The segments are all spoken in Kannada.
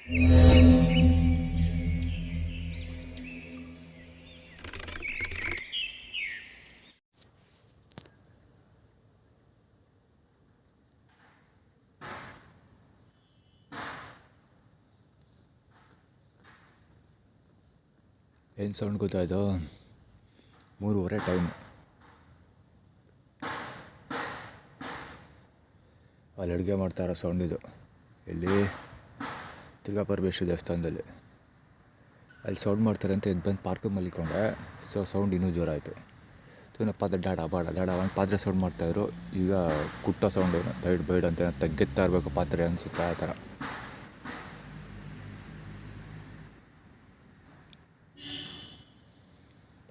ಏನು ಸೌಂಡ್ ಗೊತ್ತಾಯಿತು? 3:30 ಟೈಮ್. ಅಲ್ಲಿ ಅಡುಗೆ ಮಾಡ್ತಾರೋ ಸೌಂಡ್ ಇದು. ಇಲ್ಲಿ ತಿರ್ಗಾಪರಮೇಶ್ವರಿ ದೇವಸ್ಥಾನದಲ್ಲಿ ಅಲ್ಲಿ ಸೌಂಡ್ ಮಾಡ್ತಾರೆ ಅಂತ ಎದ್ದು ಬಂದು ಪಾರ್ಕಿಗೆ ಮಲ್ಕೊಂಡೆ. ಸೊ ಸೌಂಡ್ ಇನ್ನೂ ಜೋರ ಆಯಿತು. ಪಾತ್ರೆ ಡಾಡ ಬಾಡ ಡಾಡ ಒಂದು ಪಾತ್ರೆ ಸೌಂಡ್ ಮಾಡ್ತಾಯಿದ್ರು. ಈಗ ಕುಟ್ಟೋ ಸೌಂಡು ಬೈಡ್ ಅಂತ ತೆಗೆತ್ತಾ ಇರಬೇಕು ಪಾತ್ರೆ ಅನಿಸುತ್ತೆ ಆ ಥರ.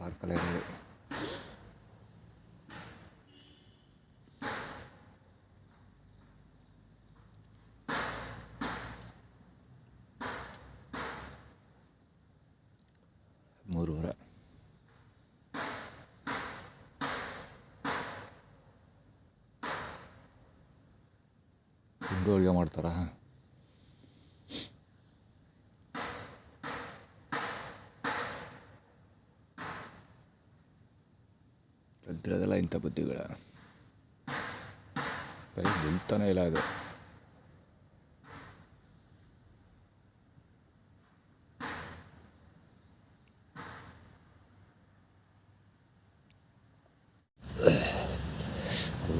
ಪಾರ್ಕಲ್ಲೇ ಇರೋದು. ಮೂರುವರೆ. ಹಿಂಗೂ ಅಡುಗೆ ಮಾಡ್ತಾರಾ? ಕದ್ದಿರೋದೆಲ್ಲ ಇಂಥ ಬುದ್ಧಿಗಳ ಬರೀ ನಿಲ್ತಾನೆ ಇಲ್ಲ ಅದು.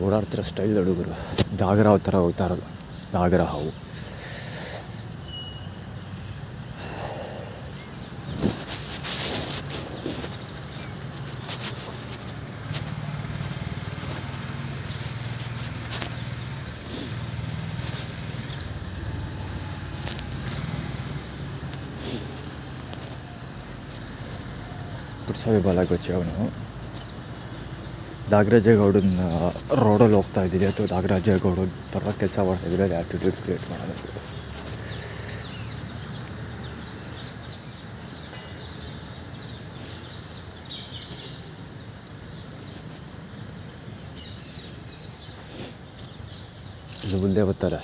ಓಡಾಡ್ತಿರೋ ಸ್ಟೈಲ್ ಹುಡುಗರು ಡಾಗರ ಹಾವು ಥರ ಹೋಗ್ತಾ ಇರೋದು. ಡಾಗರ ಹಾವು. ಪುಟ್ಸವಿ ಬಾಲಾಗೊಚ್ಚಿ ಅವನು ನಾಗರಾಜೇಗೌಡನ ರೋಡಲ್ಲಿ ಹೋಗ್ತಾ ಇದ್ದೀವಿ ಅಥವಾ ನಾಗರಾಜೇಗೌಡನ ಥರ ಕೆಲಸ ಮಾಡ್ತಾಯಿದ್ದೀವಿ. ಅಲ್ಲಿ ಆ್ಯಟಿಟ್ಯೂಡ್ ಕ್ರಿಯೇಟ್ ಮಾಡೋದು. ಇದು ಮುಂದೆ ಬರ್ತಾರೆ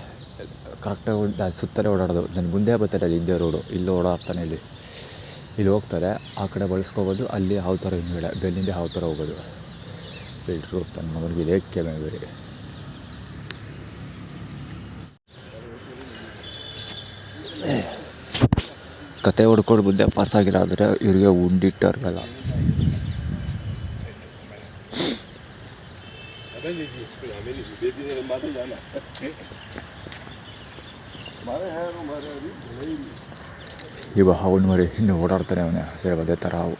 ಕರೆಕ್ಟಾಗಿ ಸುತ್ತಲೇ ಓಡಾಡೋದು. ನನ್ನ ಮುಂದೆ ಬರ್ತಾರೆ ಅಲ್ಲಿ ಹಿಂದೆ ರೋಡು. ಇಲ್ಲಿ ಓಡಾಡ್ತಾನೆ ಇಲ್ಲಿ ಹೋಗ್ತಾರೆ. ಆ ಕಡೆ ಬಳಸ್ಕೋಬೋದು. ಅಲ್ಲಿ ಹಾವು ಥರ ಹಿಂದ್ಗಡೆ ಬೆನ್ನಿಂದ ಹಾವು ಥರ ಹೋಗೋದು. ಫಿಲ್ಟ್ರು ನನ್ನ ಮಗನಿಗೆ ಏಕೆ ಬೇಡಿ. ಕತೆ ಹೊಡ್ಕೊಂಡು ಮುಂದೆ ಪಾಸಾಗಿರೋದ್ರೆ ಇವ್ರಿಗೆ ಉಂಡಿಟ್ಟವ್ರಿಗಲ್ಲ. ಇವ ಹಾವನ್ ಮರಿ ಇನ್ನೂ ಓಡಾಡ್ತಾನೆ ಅವನೇ ಸೇರಿ ಅದೇ ಥರ ಹಾವು.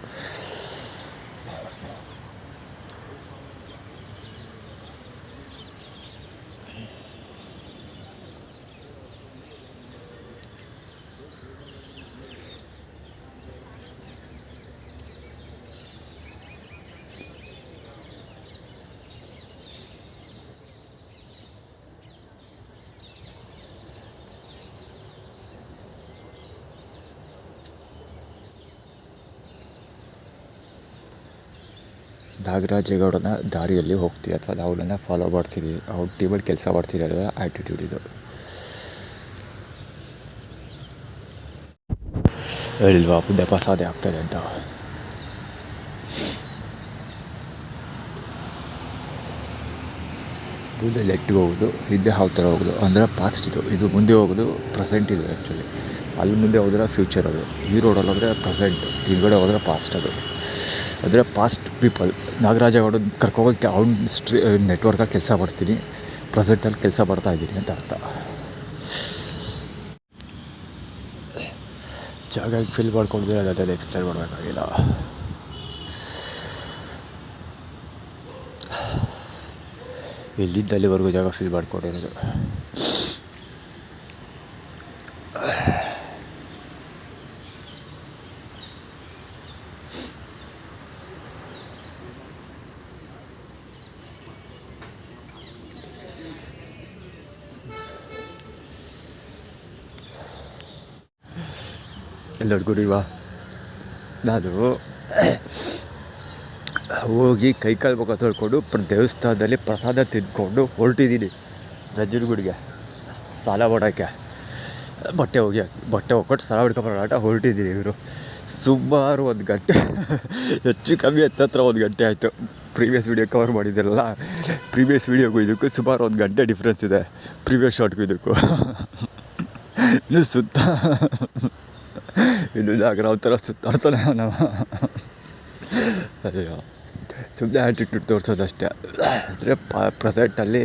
ನಾಗರಾಜೇಗೌಡನ ದಾರಿಯಲ್ಲಿ ಹೋಗ್ತೀವಿ ಅಥವಾ ಅವಳನ್ನು ಫಾಲೋ ಮಾಡ್ತೀವಿ. ಅವ್ರ ಟೀಮಲ್ಲಿ ಕೆಲಸ ಮಾಡ್ತೀವಿ ಅನ್ನೋ ಆ್ಯಟಿಟ್ಯೂಡ್ ಇದು. ಹೇಳಿಲ್ವಾ ಮುಂದೆ ಪ್ರಸಾದೆ ಆಗ್ತದೆ ಅಂತ. ಮುಂದೆ ಲೆಟ್ಟಿಗೆ ಹೋಗೋದು, ಹಿಂದೆ ಹಾವು ಥರ ಹೋಗೋದು ಅಂದರೆ ಪಾಸ್ಟ್ ಇದು ಮುಂದೆ ಹೋಗೋದು ಪ್ರೆಸೆಂಟ್ ಇದು. ಆ್ಯಕ್ಚುಲಿ ಅಲ್ಲಿ ಮುಂದೆ ಹೋದ್ರೆ ಫ್ಯೂಚರ್ ಅದು. ಈ ರೋಡಲ್ಲಿ ಹೋದರೆ ಪ್ರೆಸೆಂಟ್, ಹಿಂದ್ಗಡೆ ಹೋದರೆ ಪಾಸ್ಟ್ ಅದು. ಅಂದರೆ ಪಾಸ್ಟ್ ಪೀಪಲ್. ನಾಗರಾಜೇಗೌಡನ ಕರ್ಕೋಗೋಕ್ಕೆ ಅವ್ನ ನೆಟ್ವರ್ಕಾಗಿ ಕೆಲಸ ಮಾಡ್ತೀನಿ, ಪ್ರೆಸೆಂಟಲ್ಲಿ ಕೆಲಸ ಮಾಡ್ತಾಯಿದ್ದೀನಿ ಅಂತ ಅರ್ಥ. ಜಾಗ ಫಿಲ್ ಮಾಡ್ಕೊಂಡಿದ್ರೆ ಅದೇ ಎಕ್ಸ್ಪ್ಲೈನ್ ಮಾಡಬೇಕಾಗಿಲ್ಲ. ಎಲ್ಲಿಂದ ಅಲ್ಲಿವರೆಗೂ ಜಾಗ ಫಿಲ್ ಮಾಡ್ಕೊಂಡಿರೋದು. ಎಲ್ಲರಿಗೂ ನಾನು ಹೋಗಿ ಕೈಕಾಲು ಮುಖ ತೊಳ್ಕೊಂಡು ದೇವಸ್ಥಾನದಲ್ಲಿ ಪ್ರಸಾದ ತಿಂದ್ಕೊಂಡು ಹೊರಟಿದ್ದೀನಿ ನಂಜನಗೂಡಿಗೆ ಸ್ನಾನ ಮಾಡೋಕ್ಕೆ. ಬಟ್ಟೆ ಒಕ್ಕೊಟ್ಟು ಸ್ಥಳ ಹಿಡ್ಕೊಬರೋಣ ಹೊರಟಿದ್ದೀರಿ ಇವರು. ಸುಮಾರು 1 ಗಂಟೆ ಹೆಚ್ಚು ಕಮ್ಮಿ ಹತ್ತತ್ರ 1 ಗಂಟೆ ಆಯಿತು. ಪ್ರೀವಿಯಸ್ ವೀಡಿಯೋ ಕವರ್ ಮಾಡಿದ್ದೀರಲ್ಲ, ಪ್ರೀವಿಯಸ್ ವೀಡಿಯೋಗೂ ಇದಕ್ಕೂ ಸುಮಾರು 1 ಗಂಟೆ ಡಿಫ್ರೆನ್ಸ್ ಇದೆ. ಪ್ರೀವಿಯಸ್ ಶಾರ್ಟ್ಗೂ ಇದಕ್ಕೂ ಇನ್ನು ಇನ್ನು ಜಾಗ್ರ ಒಂಥರ ಸುತ್ತಾಡ್ತಾನೆ ನಾವು. ಅಯ್ಯೋ, ಸುಮ್ಮನೆ ಆ್ಯಟಿಟ್ಯೂಡ್ ತೋರಿಸೋದಷ್ಟೇ. ಅಂದರೆ ಪ್ರೆಸೆಂಟಲ್ಲಿ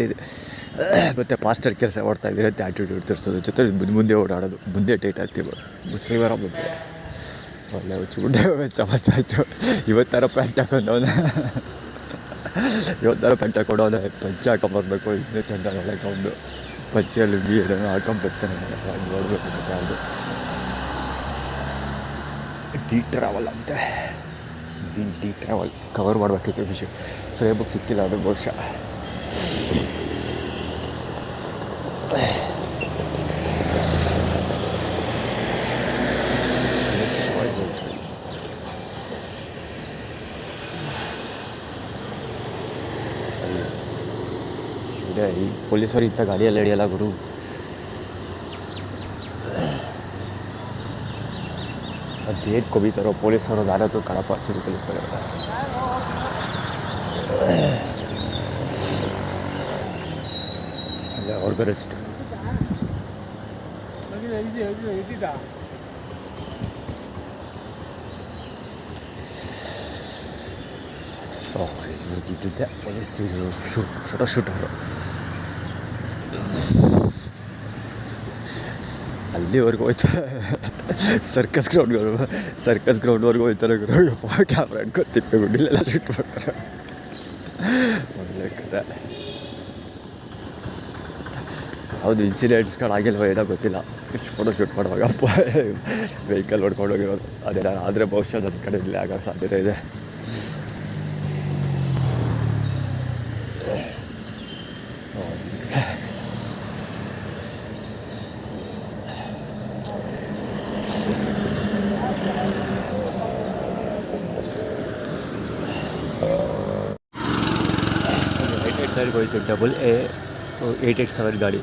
ಮತ್ತು ಪಾಸ್ಟಲ್ಲಿ ಕೆಲಸ ಮಾಡ್ತಾಯಿದ್ದೀರಿ ಅಂತ ಆ್ಯಟಿಟ್ಯೂಡ್ ತೋರಿಸೋದು, ಜೊತೆ ಮುಂದೆ ಓಡಾಡೋದು, ಮುಂದೆ ಟೈಟ್ ಆಗ್ತೀವಿ ಮುಸ್ಲಿಮರ ಮುಂದೆ. ಒಳ್ಳೆ ಹುಚ್ಚುಗುಡ್ಡೆ ಸಮಸ್ಯೆ ಆಯಿತು. ಇವತ್ತಾರ ಪ್ಯಾಂಟ್ ಹಾಕೊಂಡವನೆ, ಪ್ಯಾಂಟ್ ಹಾಕೊಂಡವನೆ. ಪಂಚೆ ಹಾಕೊಂಬರ್ಬೇಕು, ಇನ್ನೂ ಚೆಂದ ನೋಡೋಕೊಂಡು ಪಂಚೆಯಲ್ಲಿ ಏನೋ ಹಾಕೊಂಬರ್ತಾನೆ. ನೋಡಬೇಕು ಯಾವುದು ಡಿ ಟ್ರಾವೆಲ್ ಅಂತೆ. ಡಿ ಟ್ರಾವೆಲ್ ಕವರ್ ಮಾಡಬೇಕಿತ್ತು ವಿಷಯ. ಫ್ರೇಬುಕ್ ಸಿಕ್ಕಿಲ್ಲ ಅದು ಬಹುಶಃ. ಈ ಪೊಲೀಸರು ಇಂಥ ಗಾಡಿಯಲ್ಲಿ ಹಿಡಿಯಲ್ಲ ಗುರು. ಅದೇನು ಕೊಬಿತಾರೋ ಪೊಲೀಸರು, ಯಾರಾದರೂ ಕಡಪ ಸಿರು ಕಲಿಸ್ತಾರೆ. ಅಲ್ಲ ಅವ್ರಿಗೂ ರೆಸ್ಟ್. ಇದ್ದಿದ್ದೆ ಪೊಲೀಸರು ಫೋಟೋ ಶೂಟರು. ಅಲ್ಲಿವರೆಗೂ ಹೋಯ್ತಾರೆ, ಸರ್ಕಸ್ ಗ್ರೌಂಡ್ವರೆಗೂ ಹೋಯ್ತಾರೆ. ಕ್ಯಾಮ್ರಾ ಹಿಡ್ಕೊಂಡು ತಿಪ್ಪೆಗುಡ್ಡಿಲೆಲ್ಲ ಶೂಟ್ ಮಾಡ್ತಾರೆ. ಒಳ್ಳೆ ಕತೆ. ಹೌದು, ಇನ್ಸಿಡೆಂಟ್ಸ್ಗಳಾಗಿಲ್ವ ಏನೋ ಗೊತ್ತಿಲ್ಲ. ಇಷ್ಟು ಫೋಟೋ ಶೂಟ್ ಮಾಡುವಾಗಪ್ಪ ವೆಹಿಕಲ್ ಹೊಡ್ಕೊಂಡು ಹೋಗಿರೋದು ಅದೇನ. ಆದರೆ ಬಹುಶಃ ನನ್ನ ಕಡೆ ಇಲ್ಲೇ ಆಗೋ ಸಾಧ್ಯತೆ ಇದೆ. ಸೈಡ್ಗೆ ಹೋಯ್ತು AA887 ಗಾಡಿ.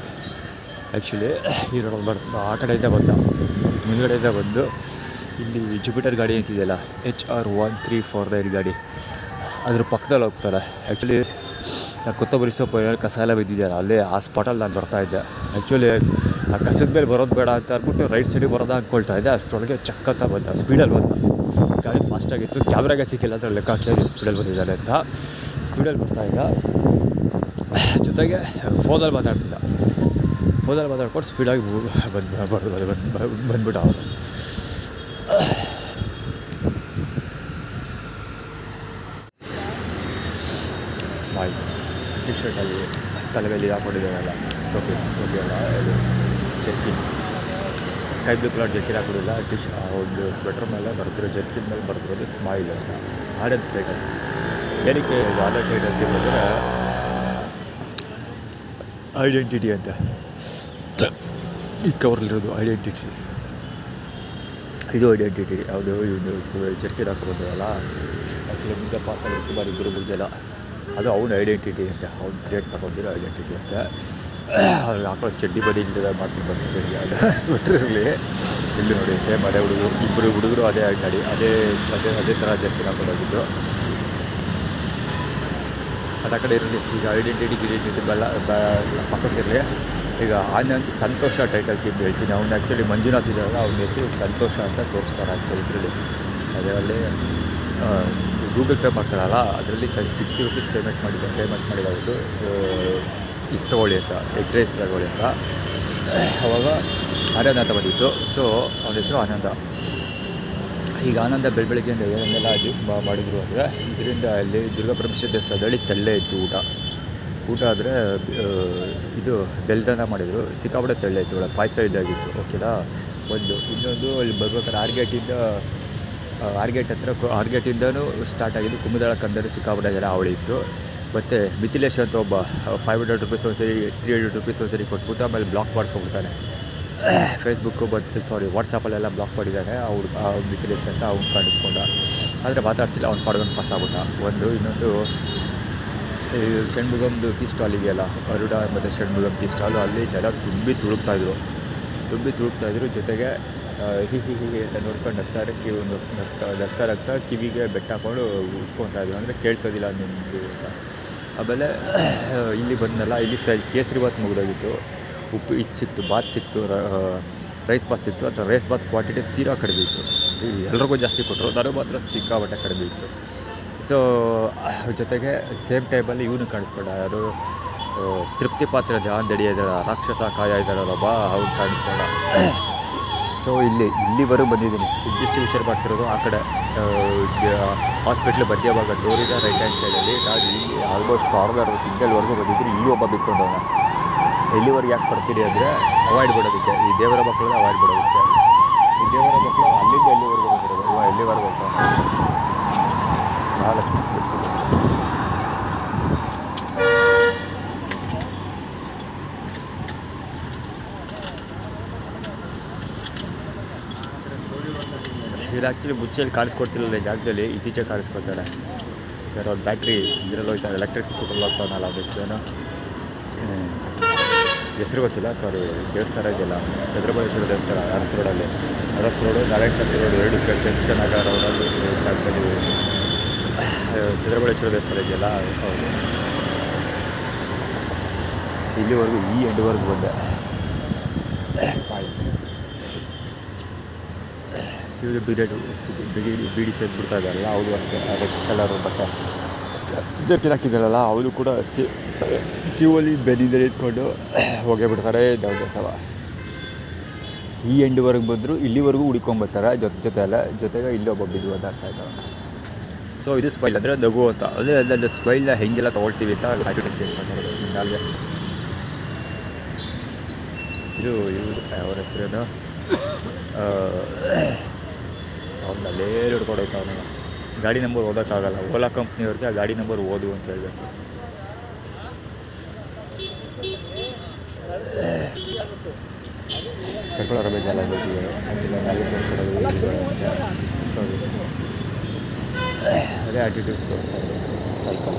ಆ್ಯಕ್ಚುಲಿ ಹೀರೋ ಆ ಕಡೆಯಿಂದ ಮುಂದ್ಗಡೆಯಿಂದ ಬಂದು ಇಲ್ಲಿ ಜುಪಿಟರ್ ಗಾಡಿ ಅಂತಿದೆಯಲ್ಲ, HR1349 ಗಾಡಿ, ಅದ್ರ ಪಕ್ಕದಲ್ಲಿ ಹೋಗ್ತಾರೆ. ಆ್ಯಕ್ಚುಲಿ ನಾನು ಕೊತ್ತಂಬರಿ ಸೊಪ್ಪು ಕಸ ಎಲ್ಲ ಬಿದ್ದಿದೆಯಲ್ಲ, ಅಲ್ಲೇ ಆ ಸ್ಪಾಟಲ್ಲಿ ನಾನು ಬರ್ತಾಯಿದ್ದೆ. ಆ್ಯಕ್ಚುಲಿ ಆ ಕಸದ ಮೇಲೆ ಬರೋದು ಬೇಡ ಅಂತ ಅಂದ್ಬಿಟ್ಟು ರೈಟ್ ಸೈಡಿಗೆ ಬರೋದು ಅಂದ್ಕೊಳ್ತಾ ಇದ್ದೆ. ಅಷ್ಟರೊಳಗೆ ಚಕ್ಕಂತ ಬಂದ, ಸ್ಪೀಡಲ್ಲಿ ಬಂದ. ಗಾಡಿ ಫಾಸ್ಟಾಗಿತ್ತು, ಕ್ಯಾಮ್ರಾಗೆ ಸಿಕ್ಕಿಲ್ಲ ಅಂತ ಲೆಕ್ಕ ಹಾಕಿ ಸ್ಪೀಡಲ್ಲಿ ಬಂದಿದ್ದಾನೆ ಅಂತ. ಸ್ಪೀಡಲ್ಲಿ ಬರ್ತಾಯಿದ್ದ, ಜೊತೆಗೆ ಫೋನಲ್ಲಿ ಮಾತಾಡ್ಕೊಂಡು ಸ್ಪೀಡಾಗಿ ಬಂದ್ಬಿಟ್ಟು ಅವನು. ಸ್ಮೈಲ್ ಟಿ ಶರ್ಟಲ್ಲಿ ತಲೆ ಮೇಲೆ ಹಾಕ್ಕೊಂಡಿದ್ದಾನಲ್ಲ, ಟೋಪಿ ಎಲ್ಲ ಇದು jerkin, sky blue colour jerkin ಹಾಕೋದಿಲ್ಲ. ಒಂದು ಸ್ವೆಟ್ರ್ ಮೇಲೆ ಬರ್ತಿರೋ ಜರ್ಕಿನ್ ಮೇಲೆ ಬರ್ತಿರೋದು ಸ್ಮೈಲ್ ಅಂತ. ಆರ್ಡರ್ ಟೈಟಲ್ ಏನಕ್ಕೆ ಆರ್ಡರ್ ಟೈಟಲ್ ಅಂತಂದರೆ ಐಡೆಂಟಿಟಿ ಅಂತ. ಈ ಕವರ್ಲಿರೋದು ಐಡೆಂಟಿಟಿ, ಇದು ಐಡೆಂಟಿಟಿ. ಯಾವುದು ಜರ್ಕಿನ್ ಹಾಕೋಬೋದಲ್ಲ, ಆ್ಯಕ್ಚುಲಿ ಮುಂದೆ ಪಾಸಲ್ಲಿ ಸುಮಾರು 2-3 ಜನ, ಅದು ಅವನ ಐಡೆಂಟಿಟಿ ಅಂತ. ಅವ್ನು ಕ್ರಿಯೇಟ್ ಮಾಡ್ಕೊಂಡಿರೋ ಐಡೆಂಟಿಟಿ ಅಂತ. ಅವ್ರಿಗೆ ಹಾಕೋ ಚಡ್ಡಿ ಬಡಿ ಇಲ್ಲದೆ ಮಾಡ್ಕೊಂಡು ಬಂದಿದ್ದೀನಿ. ಅದು ಸ್ವೆಟ್ರ್ ಇರಲಿ. ಇಲ್ಲಿ ನೋಡಿ ಸೇಮ್ ಅದೇ ಇಬ್ಬರು ಹುಡುಗರು ಅದೇ ಗಾಡಿ, ಅದೇ ಥರ ಜರ್ಕಿನ್ ಹಾಕೊಂಡು ಅದು ಆ ಕಡೆ ಇರಲಿ. ಈಗ ಐಡೆಂಟಿಟಿ ಪಕ್ಕಕ್ಕಿರಲಿ. ಈಗ ಆನಂದ್ ಸಂತೋಷ ಟೈಟಲ್ ತಿಂದು ಹೇಳ್ತೀನಿ. ಅವ್ನು ಆ್ಯಕ್ಚುಲಿ ಮಂಜುನಾಥ್ ಇದ್ದಾರಲ್ಲ, ಅವ್ನ ಹೆಸರು ಸಂತೋಷ ಅಂತ ತೋರಿಸ್ತಾರೆ ಆ್ಯಕ್ಚುಲಿ ಇದರಲ್ಲಿ. ಅದರಲ್ಲಿ ಗೂಗಲ್ ಪೇ ಮಾಡ್ತಾರಲ್ಲ, ಅದರಲ್ಲಿ 60 ರೂಪೀಸ್ ಪೇಮೆಂಟ್ ಮಾಡಿರೋದು ಇದು ತೊಗೊಳ್ಳಿ ಅಂತ, ಎಗ್ ರೈಸ್ ತಗೊಳ್ಳಿ ಅಂತ. ಆವಾಗ ಆನಂದ ಅಂತ ಬಂದಿತ್ತು. ಸೊ ಅವನ ಹೆಸರು ಆನಂದ. ಈಗ ಆನಂದ ಬೆಳಗ್ಗೆಯಿಂದ ಏನೆಲ್ಲ ಮಾಡಿದರು ಅಂದರೆ, ಇದರಿಂದ ಅಲ್ಲಿ ದುರ್ಗಾಪರಮೇಶ್ವರ ದೇವಸ್ಥಾನದಲ್ಲಿ ತೆಳ್ಳೆ ಇತ್ತು ಊಟ ಆದರೆ ಇದು ಬೆಲ್ದನ ಮಾಡಿದರು. ಸಿಕ್ಕಾಪಟ್ಟೆ ತೆಳ್ಳೆ ಇತ್ತು, ಒಳ್ಳೆ ಪಾಯಸ ಇದ್ದಾಗಿತ್ತು. ಓಕೆನಾ. ಇನ್ನೊಂದು ಅಲ್ಲಿ ಬರ್ಬೇಕಾದ್ರೆ ಆರ್ಗೇಟಿಂದನೂ ಸ್ಟಾರ್ಟ್ ಆಗಿದ್ದು ಕುಮುದಳ ಕಂದರು ಸಿಕ್ಕಾಪಟ್ಟೆ ಜನ ಅವಳಿ ಇತ್ತು. ಮತ್ತು ಮಿಥಿಲೇಶ್ ಅಂತ ಒಬ್ಬ 500 ರೂಪೀಸ್ ಒಂದ್ಸರಿ 300 ರೂಪೀಸ್ ಒಂದ್ಸರಿ ಕೊಟ್ಬಿಟ್ಟು ಆಮೇಲೆ ಬ್ಲಾಕ್ ಮಾಡ್ಕೊಬಿಡ್ತಾನೆ. ಫೇಸ್ಬುಕ್ಕು ವಾಟ್ಸಪ್ಪಲ್ಲೆಲ್ಲ ಬ್ಲಾಕ್ ಮಾಡಿದ್ದಾನೆ ಮಿಥಿಲೇಶ್ ಅಂತ. ಅವ್ನು ಕಾಣಿಸ್ಕೊಂಡ, ಆದರೆ ಮಾತಾಡ್ಸಿಲ್ಲ. ಅವ್ನು ಪಾಡ್ಕೊಂಡು ಪಾಸ್ ಆಗ್ಬಿಟ್ಟ. ಇನ್ನೊಂದು ಷಣ್ಮುಗಮ್ದು ಟೀ ಸ್ಟಾಲ್ ಇದೆಯಲ್ಲ, ಅರುಡ ಮತ್ತು ಷಣ್ಮುಗಮ್ ಟೀ ಸ್ಟಾಲು, ಅಲ್ಲಿ ಜನ ತುಂಬಿ ತುಳುಕ್ತಾಯಿದ್ರು. ತುಂಬಿ ತುಳುಕ್ತಾಯಿದ್ರು. ಜೊತೆಗೆ ಹೀಗೆ ಅಂತ ನೋಡ್ಕೊಂಡು ನಗ್ತಾ ಕಿವಿಗೆ ಬೆಟ್ಟ ಹಾಕೊಂಡು ಉಜ್ಕೊತಾಯಿದ್ರು. ಅಂದರೆ ಕೇಳಿಸೋದಿಲ್ಲ ನಿಮ್ಮದು ಅಂತ. ಆಮೇಲೆ ಇಲ್ಲಿ ಬಂದನಲ್ಲ, ಇಲ್ಲಿ ಕೇಸರಿ ಬಾತ್ ಮುಗಿದೋಗಿತ್ತು. ಉಪ್ಪು ಇದು ಸಿಕ್ತು, ಬಾತ್ ಸಿಕ್ತು, ರೈಸ್ ಬಾತ್ ಸಿಕ್ತು. ಅಥವಾ ರೈಸ್ ಬಾತ್ ಕ್ವಾಂಟಿಟಿ ತೀರಾ ಕಡಿಮೆ ಇತ್ತು. ಎಲ್ರಿಗೂ ಜಾಸ್ತಿ ಕೊಟ್ಟರು, ನನಗೆ ಮಾತ್ರ ಸಿಕ್ಕಾಪಟ್ಟೆ ಕಡಿಮೆ ಇತ್ತು. ಸೊ ಜೊತೆಗೆ ಸೇಮ್ ಟೈಮಲ್ಲಿ ಇವನು ಕಾಣಿಸ್ಕೊಂಡ, ಯಾರು ತೃಪ್ತಿ ಪಾತ್ರ ಧ್ಯಾನ್ ದಡಿಯದ ರಾಕ್ಷಸ ಕಾಯ ಇದ್ದಾರಲ್ಲೊಬ್ಬ, ಅವ್ನು ಕಾಣಿಸ್ಕೊಂಡ. ಸೊ ಇಲ್ಲಿವರೆಗೂ ಬಂದಿದ್ದೀನಿ. ಡಿಸ್ಟ್ರಿಬ್ಯೂಷನ್ ಮಾಡ್ತಿರೋದು ಆ ಕಡೆ ಹಾಸ್ಪಿಟ್ಲ್ ಮಧ್ಯಭಾಗ ಡೋರಿದ ರೈಟ್ ಹ್ಯಾಂಡ್ ಸೈಡಲ್ಲಿ. ನಾನು ಇಲ್ಲಿ ಆಲ್ಮೋಸ್ಟ್ ಕಾರ್ನರ್ ಸಿಗ್ನಲ್ವರೆಗೂ ಬಂದಿದ್ದೀನಿ. ಇಲ್ಲಿ ಒಬ್ಬ ಬಿಟ್ಕೊಂಡವನ. ಎಲ್ಲಿವರೆಗೆ ಯಾಕೆ ಬರ್ತೀನಿ ಅಂದರೆ ಅವಾಯ್ಡ್ ಬಿಡೋದಕ್ಕೆ, ಈ ದೇವರ ಮಕ್ಕಳನ್ನ ಅವಾಯ್ಡ್ ಬಿಡೋದಕ್ಕೆ. ಈ ದೇವರ ಮಕ್ಕಳು ಅಲ್ಲಿಂದ ಎಲ್ಲಿವರೆಗೂ ಬಂದಿರೋದು, ಎಲ್ಲಿವರೆಗೂ ಹೋಗ್ತಾರೆ. ಮಹಾಲಕ್ಷ್ಮಿ ಸ್ವೀಟ್ಸ್ ಇದು ಆ್ಯಕ್ಚುಲಿ ಮುಚ್ಚಲ್ಲಿ ಕಾಣಿಸ್ಕೊಡ್ತಿರಲಿಲ್ಲ ಈ ಜಾಗದಲ್ಲಿ, ಇತ್ತೀಚೆಗೆ ಕಾಣಿಸ್ಕೊತಾರೆ. ಯಾರೋ ಒಂದು ಬ್ಯಾಟ್ರಿ ಇದರಲ್ಲಿ ಹೋಗ್ತಾರೆ, ಎಲೆಕ್ಟ್ರಿಕ್ ಸ್ಕೂಟರ್ಲ್ಲಿ ಹೋಗ್ತಾವನಲ್ಲ ಬೆಸ್ಟೇನೋ, ಹೆಸರು ಗೊತ್ತಿಲ್ಲ, ಸಾರಿ. ದೇವಸ್ಥಾನ ಇದೆಯಲ್ಲ, ಚಂದ್ರಬಾಳೇಶ್ವರ ದೇವಸ್ಥಾನ, ಅರಸ್ ರೋಡಲ್ಲಿ. ಅರಸ್ ರೋಡು, ನಾರಾಯಣಕತ್ತಿ ರೋಡು ಎರಡು ಚಂದ್ರನಗರ ರೋಡಲ್ಲಿ ಜಾಗದಲ್ಲಿ ಚಂದ್ರಬಾಳೇಶ್ವರ ದೇವಸ್ಥಾನ ಇದೆಯಲ್ಲ. ಹೌದು, ಇಲ್ಲಿವರೆಗೂ ಈ ಎಂಡ್ವರೆಗೂ ಬಂದೆ. ಇವರು ಬೀಡಿ ಸೇದ್ಬಿಡ್ತಾ ಇದ್ದಾರಲ್ಲ, ಅವರು ಅಷ್ಟೇ ರೆಡ್ ಕಲರ್ ಬಟ್ಟೆ ಜರ್ಕಿನ್ ಹಾಕಿದ್ದಾರಲ್ಲ, ಅವರು ಕೂಡ ಕ್ಯೂವಲ್ಲಿ ಬೆನ್ನಿಂದ ನಿಂತ್ಕೊಂಡು ಹೋಗೇ ಬಿಡ್ತಾರೆ. ದೌಡ್ಸವ ಈ ಎಂಡ್ವರೆಗೆ ಬಂದರು, ಇಲ್ಲಿವರೆಗೂ ಹುಡ್ಕೊಂಬರ್ತಾರೆ ಜೊತೆಗೆ ಇಲ್ಲೊಬ್ಬ ಬಿದ್ದು ಒದ್ದಾಡ್ತಾ ಇದ್ದಾವೆ. ಸೊ ಇದು ಸ್ಮೈಲ್ ಅಂದರೆ ನಗು ಅಂತ. ಅಂದರೆ ಸ್ಮೈಲ್ನ ಹೆಂಗೆಲ್ಲ ತೊಗೊಳ್ತೀವಿ ಅಂತ ನಾಲ್ಗೆ. ಇದು ಅವರ ಹೆಸರೇನು, ಅವನಲ್ಲೇ ಹಿಡ್ಕೊಂಡು ಹೋಗ್ತಾ ಅವನಿಗೆ. ಗಾಡಿ ನಂಬರ್ ಓದೋಕ್ಕಾಗಲ್ಲ, ಓಲಾ ಕಂಪ್ನಿಯವ್ರಿಗೆ ಆ ಗಾಡಿ ನಂಬರ್ ಓದು ಅಂತ ಹೇಳಬೇಕು. ಕರ್ಕೊಳ್ಳೋ ಬೇಜಾರ ಬೇಕಿದ್ದಾರೆ ಸಾರಿ, ಅದೇ ಆ್ಯಟಿಟ್ಯೂಡ್ ತೋರಿಸ್ತಾರೆ ಸೈಕಲ್.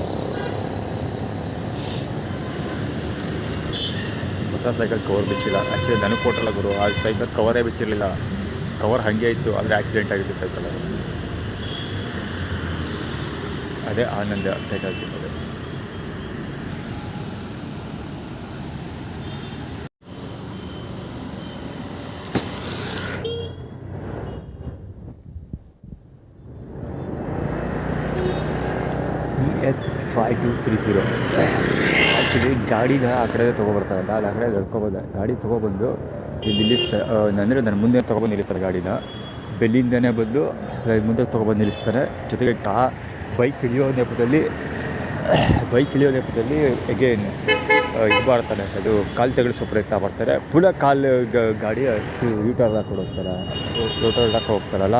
ಹೊಸ ಸೈಕಲ್ ಕವರ್ ಬಿಚ್ಚಿಲ್ಲ. ಆ್ಯಕ್ಚುಲಿ ನನಗೆ ಕೊಟ್ಟರಲ್ಲ ಗುರು, ಆ ಸೈಕಲ್ ಕವರೇ ಬಿಚ್ಚಿರಲಿಲ್ಲ. ಕವರ್ ಹಾಗೆ ಇತ್ತು, ಆದರೆ ಆಕ್ಸಿಡೆಂಟ್ ಆಗಿತ್ತು ಸೈಕಲ್. ಅದೇ ಆನಂದ ಟೈಟಲ್ ಸಿಗೋದು. ES5230 ಆ್ಯಕ್ಚುಲಿ ಗಾಡಿನ ಆ ಕಡೆ ತೊಗೊಬರ್ತಾರಲ್ಲ, ಅದು ಆ ಕಡೆ ನಡ್ಕೊಬೋದ. ಗಾಡಿ ತೊಗೊಬಂದು ಇಲ್ಲಿ ನಿಲ್ಲಿಸ್ತಾರೆ, ಅಂದರೆ ನನ್ನ ಮುಂದೆ ತೊಗೊಬಂದು ನಿಲ್ಲಿಸ್ತಾರೆ ಗಾಡಿನ. ಬೆಲ್ಲಿಂದನೇ ಬಂದು ಮುಂದೆ ತೊಗೊಬಂದು ನಿಲ್ಲಿಸ್ತಾರೆ. ಜೊತೆಗೆ ಬೈಕ್ ಇಳಿಯೋ ನೆಪದಲ್ಲಿ ಎಗೇನ್ ಇದು ಮಾಡ್ತಾನೆ, ಅದು ಕಾಲು ತೆಗೆಳಿಸೋ ಪ್ರಯತ್ನ ಮಾಡ್ತಾರೆ. ಪುನಃ ಗಾಡಿ ಯೂಟರ್ನ್ ಹಾಕೊಂಡು ಹೋಗ್ತಾರೆ, ರೋಟರ್ ಹಾಕಿ ಹೋಗ್ತಾರಲ್ಲ.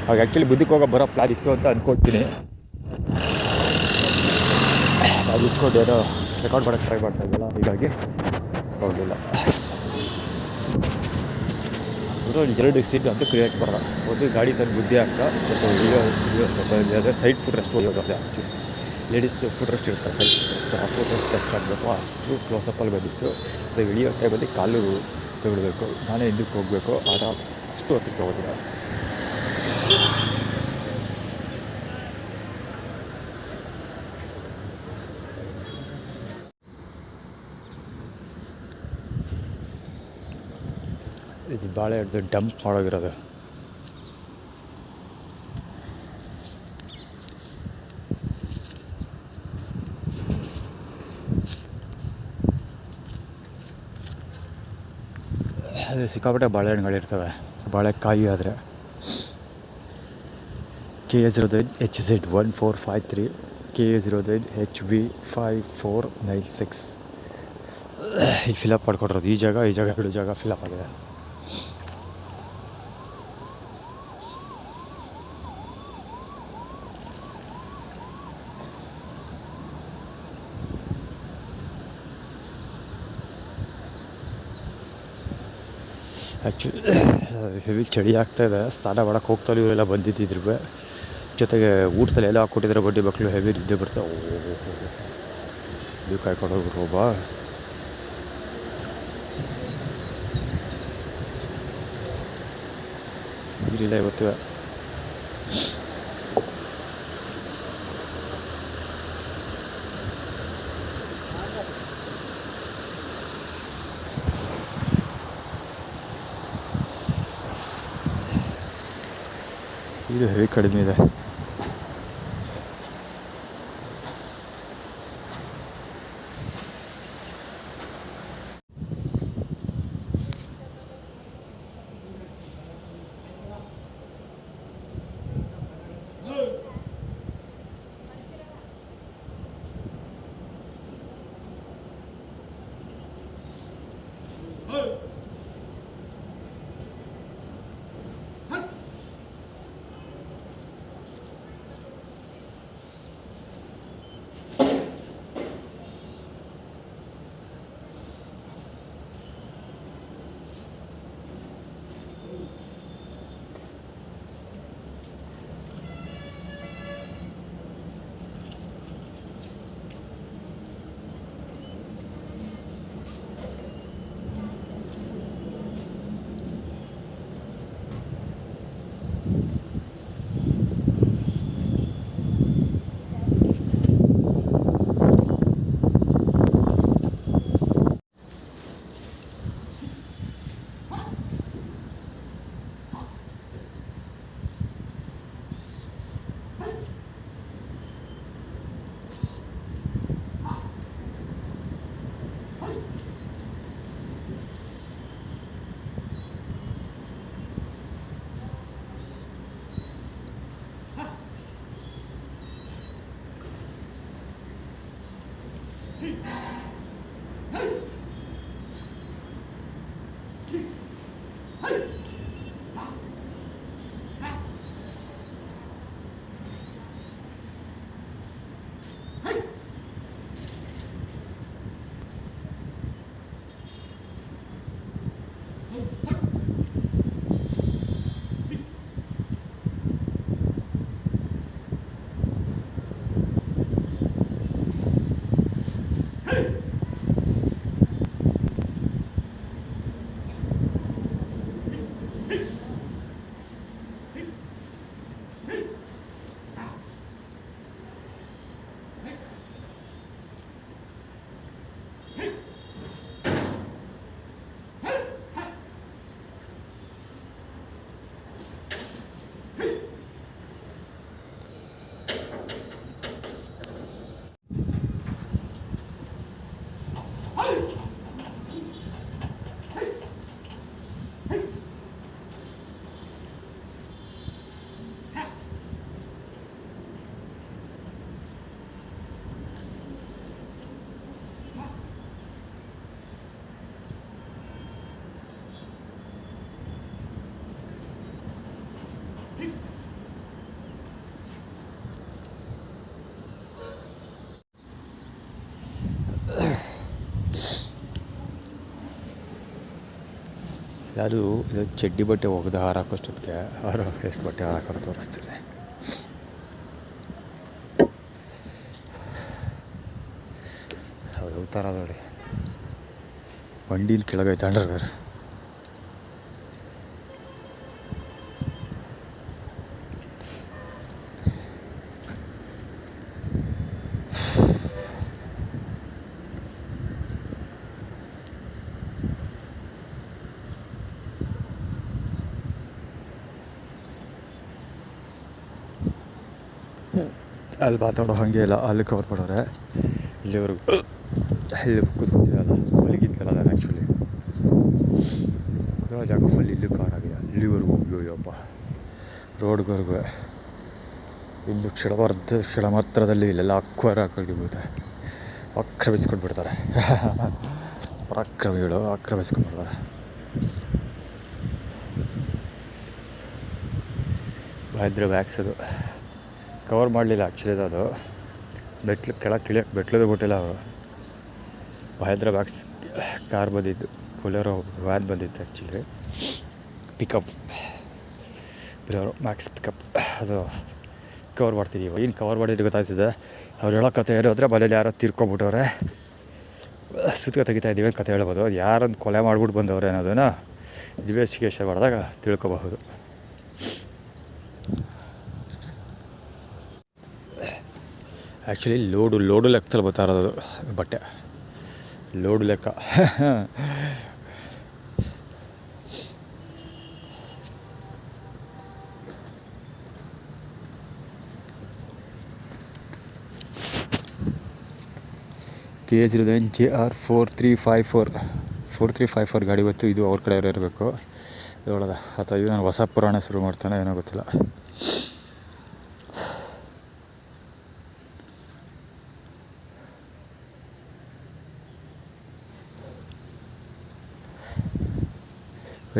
ಆಗ ಆ್ಯಕ್ಚುಲಿ ಬುದ್ಧಿಗೆ ಹೋಗೋ ಬರೋ ಪ್ಲಾನ್ ಇತ್ತು ಅಂತ ಅಂದ್ಕೊಳ್ತೀನಿ. ಅದು ಇಟ್ಕೊಂಡು ಏನೋ ರೆಕಾರ್ಡ್ ಮಾಡೋಕ್ಕೆ ಟ್ರೈ ಮಾಡ್ತಾ ಇದ್ದಲ್ಲ, ಹೀಗಾಗಿ ಹೋಗಲಿಲ್ಲ. ಎರಡು ಸೀಟ್ ಅಂತೂ ಕ್ರಿಯೇಟ್ ಬರೋಲ್ಲ. ಒಂದು ಗಾಡಿ ತಂದು ಬುದ್ಧಿ ಹಾಕ್ತಾ ಸ್ವಲ್ಪ ಸೈಡ್ ಫುಟ್ ರೆಸ್ಟ್ ಹೋಗೋದು. ಅದೇ ಆ್ಯಕ್ಚುಲಿ ಲೇಡೀಸ್ ಫುಟ್ ರೆಸ್ಟ್ ಇರ್ತಾರೆ, ಸೈಡ್ ಫುಟ್ ರೆಸ್ಟ್. ಆ ಫುಟ್ ರೆಸ್ಟ್ ಎಷ್ಟು ಆಗಬೇಕು ಅಷ್ಟು ಕ್ಲೋಸಪ್ಪಲ್ಲಿ ಬಂದಿತ್ತು. ಅದು ಇಳಿಯೋ ಟೈಮಲ್ಲಿ ಕಾಲು ತಗೊಳ್ಬೇಕು, ನಾನೇ ಹಿಂದಕ್ಕೆ ಹೋಗಬೇಕು, ಆಗ ಅಷ್ಟು ಹೊತ್ತಿಗೆ ತೊಗೋದಿಲ್ಲ. ಇದು ಬಾಳೆ ಹಿಡ್ದು ಡಂಪ್ ಮಾಡೋಗಿರೋದು. ಅದು ಸಿಕ್ಕಾಪಟ್ಟೆ ಬಾಳೆಹಣ್ಣುಗಳಿರ್ತವೆ, ಬಾಳೆಕಾಯಿ ಆದರೆ. KA09HZ1453, KA09HV5496. ಇಲ್ಲಿ ಫಿಲಪ್ ಮಾಡ್ಕೊಟ್ಟಿರೋದು. ಈ ಜಾಗ ಬಿಡು ಜಾಗ ಫಿಲಪ್ ಆಗಿದೆ. ಆ್ಯಕ್ಚುಲಿ ಹೆವಿ ಚಳಿ ಆಗ್ತಾಯಿದೆ. ಸ್ನಾನ ಮಾಡೋಕ್ಕೆ ಹೋಗ್ತಾಯಿಲ್ಲ, ಇವರೆಲ್ಲ ಬಂದಿದ್ದಿದ್ರು. ಜೊತೆಗೆ ಊಟದಲ್ಲಿ ಎಲ್ಲ ಹಾಕ್ಕೊಟ್ಟಿದ್ರೆ ಬಡ್ಡಿ ಮಕ್ಕಳು ಹೆವಿ ನಿದ್ದೆ ಬರ್ತಾವೆ. ಇದು ಕಾಯ್ಕೊಂಡು ಹೋಗ್ರು ಒಬ್ಬ. ನೀರಿಲ್ಲ ಇವತ್ತು. ಇದು ಹೆವಿ ಕಡಿಮೆ ಇದೆ. ಅದು ಇದು ಚಡ್ಡಿ ಬಟ್ಟೆ ಒಗೆದು ಹಾರಾಕೋಷ್ಟೊತ್ತಿಗೆ ಅವರು ಎಷ್ಟು ಬಟ್ಟೆ ಹಾರಾಕೋರು ತೋರಿಸ್ತಾರೆ. ಅವ್ರು ಥರ ನೋಡಿ ಬಂಡೀಲಿ ಕೆಳಗೈತೆ ಅಂಡ್ರೆ ಬೇರೆ. ಅಲ್ಲಿ ಮಾತಾಡೋ ಹಾಗೆ ಇಲ್ಲ, ಅಲ್ಲಿ ಕವರ್ ಮಾಡೋರೆ ಇಲ್ಲಿವರೆಗೂ ಇಲ್ಲಿ ಕೂತ್ಕೊತಿರಲ್ಲ, ಮಲಗಿದ್ದಲ್ಲ ನಾನು ಆ್ಯಕ್ಚುಲಿ ಕೂತ್ಕೊಳ್ಳೋ ಜಾಗ ಫುಲ್ ಇಲ್ಲೂ ಕಾರ್ ಆಗಿದೆ ಇಲ್ಲಿವರೆಗೂ. ಅಯ್ಯೋಯ್ಯಪ್ಪ ರೋಡ್ವರೆಗೂ ಇಲ್ಲೂ ಕ್ಷಣ ಮಾತ್ರದಲ್ಲಿ ಇಲ್ಲೆಲ್ಲ ಅಕ್ವರ್ ಹಾಕಿಬಿಡುತ್ತೆ, ಆಕ್ರಮಿಸ್ಕೊಂಡ್ಬಿಡ್ತಾರೆ ಪರಾಕ್ರಮಿಗಳು ಆಕ್ರಮಿಸ್ಕೊಂಡ್ಬಿಡ್ತಾರೆ. ಮಹೇಂದ್ರ ಬ್ಯಾಗ್ಸ್ ಅದು ಕವರ್ ಮಾಡಲಿಲ್ಲ ಆ್ಯಕ್ಚುಲಿ, ಅದು ಬೆಟ್ಲು ಕೆಳಗೆ ಇಳಿಯೋಕ್ಕೆ ಬೆಟ್ಲದು ಬಿಟ್ಟಿಲ್ಲ ಅವರು. ಮಹೇಂದ್ರ ಬ್ಯಾಗ್ಸ್ ಕಾರ್ ಬಂದಿದ್ದು, ಬೊಲೆರೋ ವ್ಯಾನ್ ಬಂದಿತ್ತು actually, pickup Bolero Max pickup, ಅದು ಕವರ್ ಮಾಡ್ತಿದ್ದೀವಿ. ಏನು ಕವರ್ ಮಾಡಿದ್ರೆ ಗೊತ್ತಾಗ್ತಿದೆ. ಅವ್ರು ಹೇಳೋ ಕತೆ ಏನು ಅಂದರೆ ಮನೇಲಿ ಯಾರೋ ತೀರ್ಕೊಂಬಿಟ್ಟವ್ರೆ, ಸುತ್ತ ತೆಗಿತಾ ಇದ್ದೀವಿ ಕತೆ ಹೇಳ್ಬೋದು. ಅದು ಯಾರೊಂದು ಕೊಲೆ ಮಾಡ್ಬಿಟ್ಟು ಬಂದವ್ರೆ ಅನ್ನೋದನ್ನು ಇನ್ವೆಸ್ಟಿಗೇಷನ್ ಮಾಡಿದಾಗ ತಿಳ್ಕೊಬಹುದು. ಆ್ಯಕ್ಚುಲಿ ಲೋಡು ಲೆಕ್ಕದಲ್ಲಿ ಬರ್ತಾ ಇರೋದು ಬಟ್ಟೆ, ಲೋಡು ಲೆಕ್ಕ. KH-JR 4354 ಗಾಡಿ ಬಂತು. ಇದು ಅವ್ರ ಕಡೆಯವರು ಇರಬೇಕು ನೋಡೋದ, ಅಥವಾ ಇದು ನಾನು ಹೊಸ ಪುರಾಣ ಶುರು ಮಾಡ್ತಾನೆ ಏನೋ ಗೊತ್ತಿಲ್ಲ.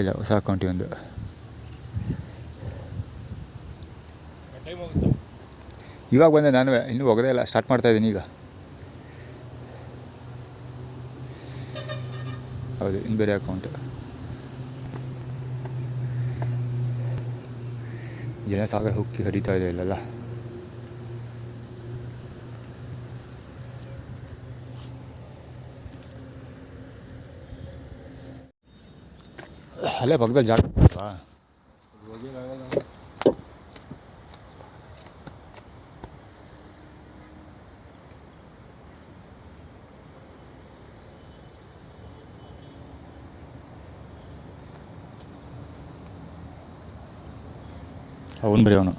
ಇಲ್ಲ, ಹೊಸ ಅಕೌಂಟಿ ಒಂದು. ಇವಾಗ ಬಂದೆ ನಾನು, ಇನ್ನೂ ಹೋಗೋದೇ ಇಲ್ಲ, ಸ್ಟಾರ್ಟ್ ಮಾಡ್ತಾಯಿದ್ದೀನಿ ಈಗ. ಹೌದು, ಇನ್ನು ಬೇರೆ ಅಕೌಂಟ್. ಜನಸಾಗರ ಹುಕ್ಕಿ ಹರಿತಾ ಇದೆ ಇಲ್ಲಲ್ಲ. ಅಲ್ಲೇ ಪಕ್ಕದಲ್ಲಿ ಜಾಗ ಅಲ್ವಾ? ಅವನು ಬರೀ ಅವನು.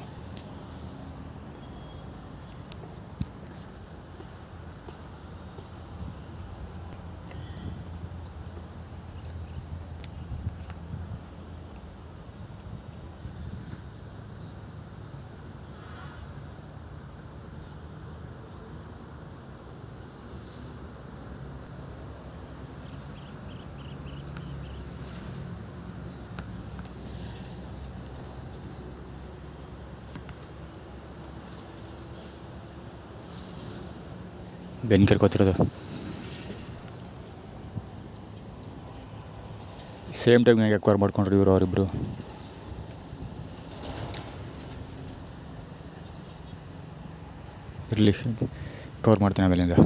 ಬೆನ್ನು ಕೆರ್ಕೋತಿರೋದು. ಸೇಮ್ ಟೈಮ್ನಾಗ ಎಕ್ವೈರ್ ಮಾಡ್ಕೊಂಡ್ರು ಇವರು ಅವರಿಬ್ಬರು. ಇರಲಿ, ಕವರ್ ಮಾಡ್ತೀನಿ ಆಮೇಲಿಂದ.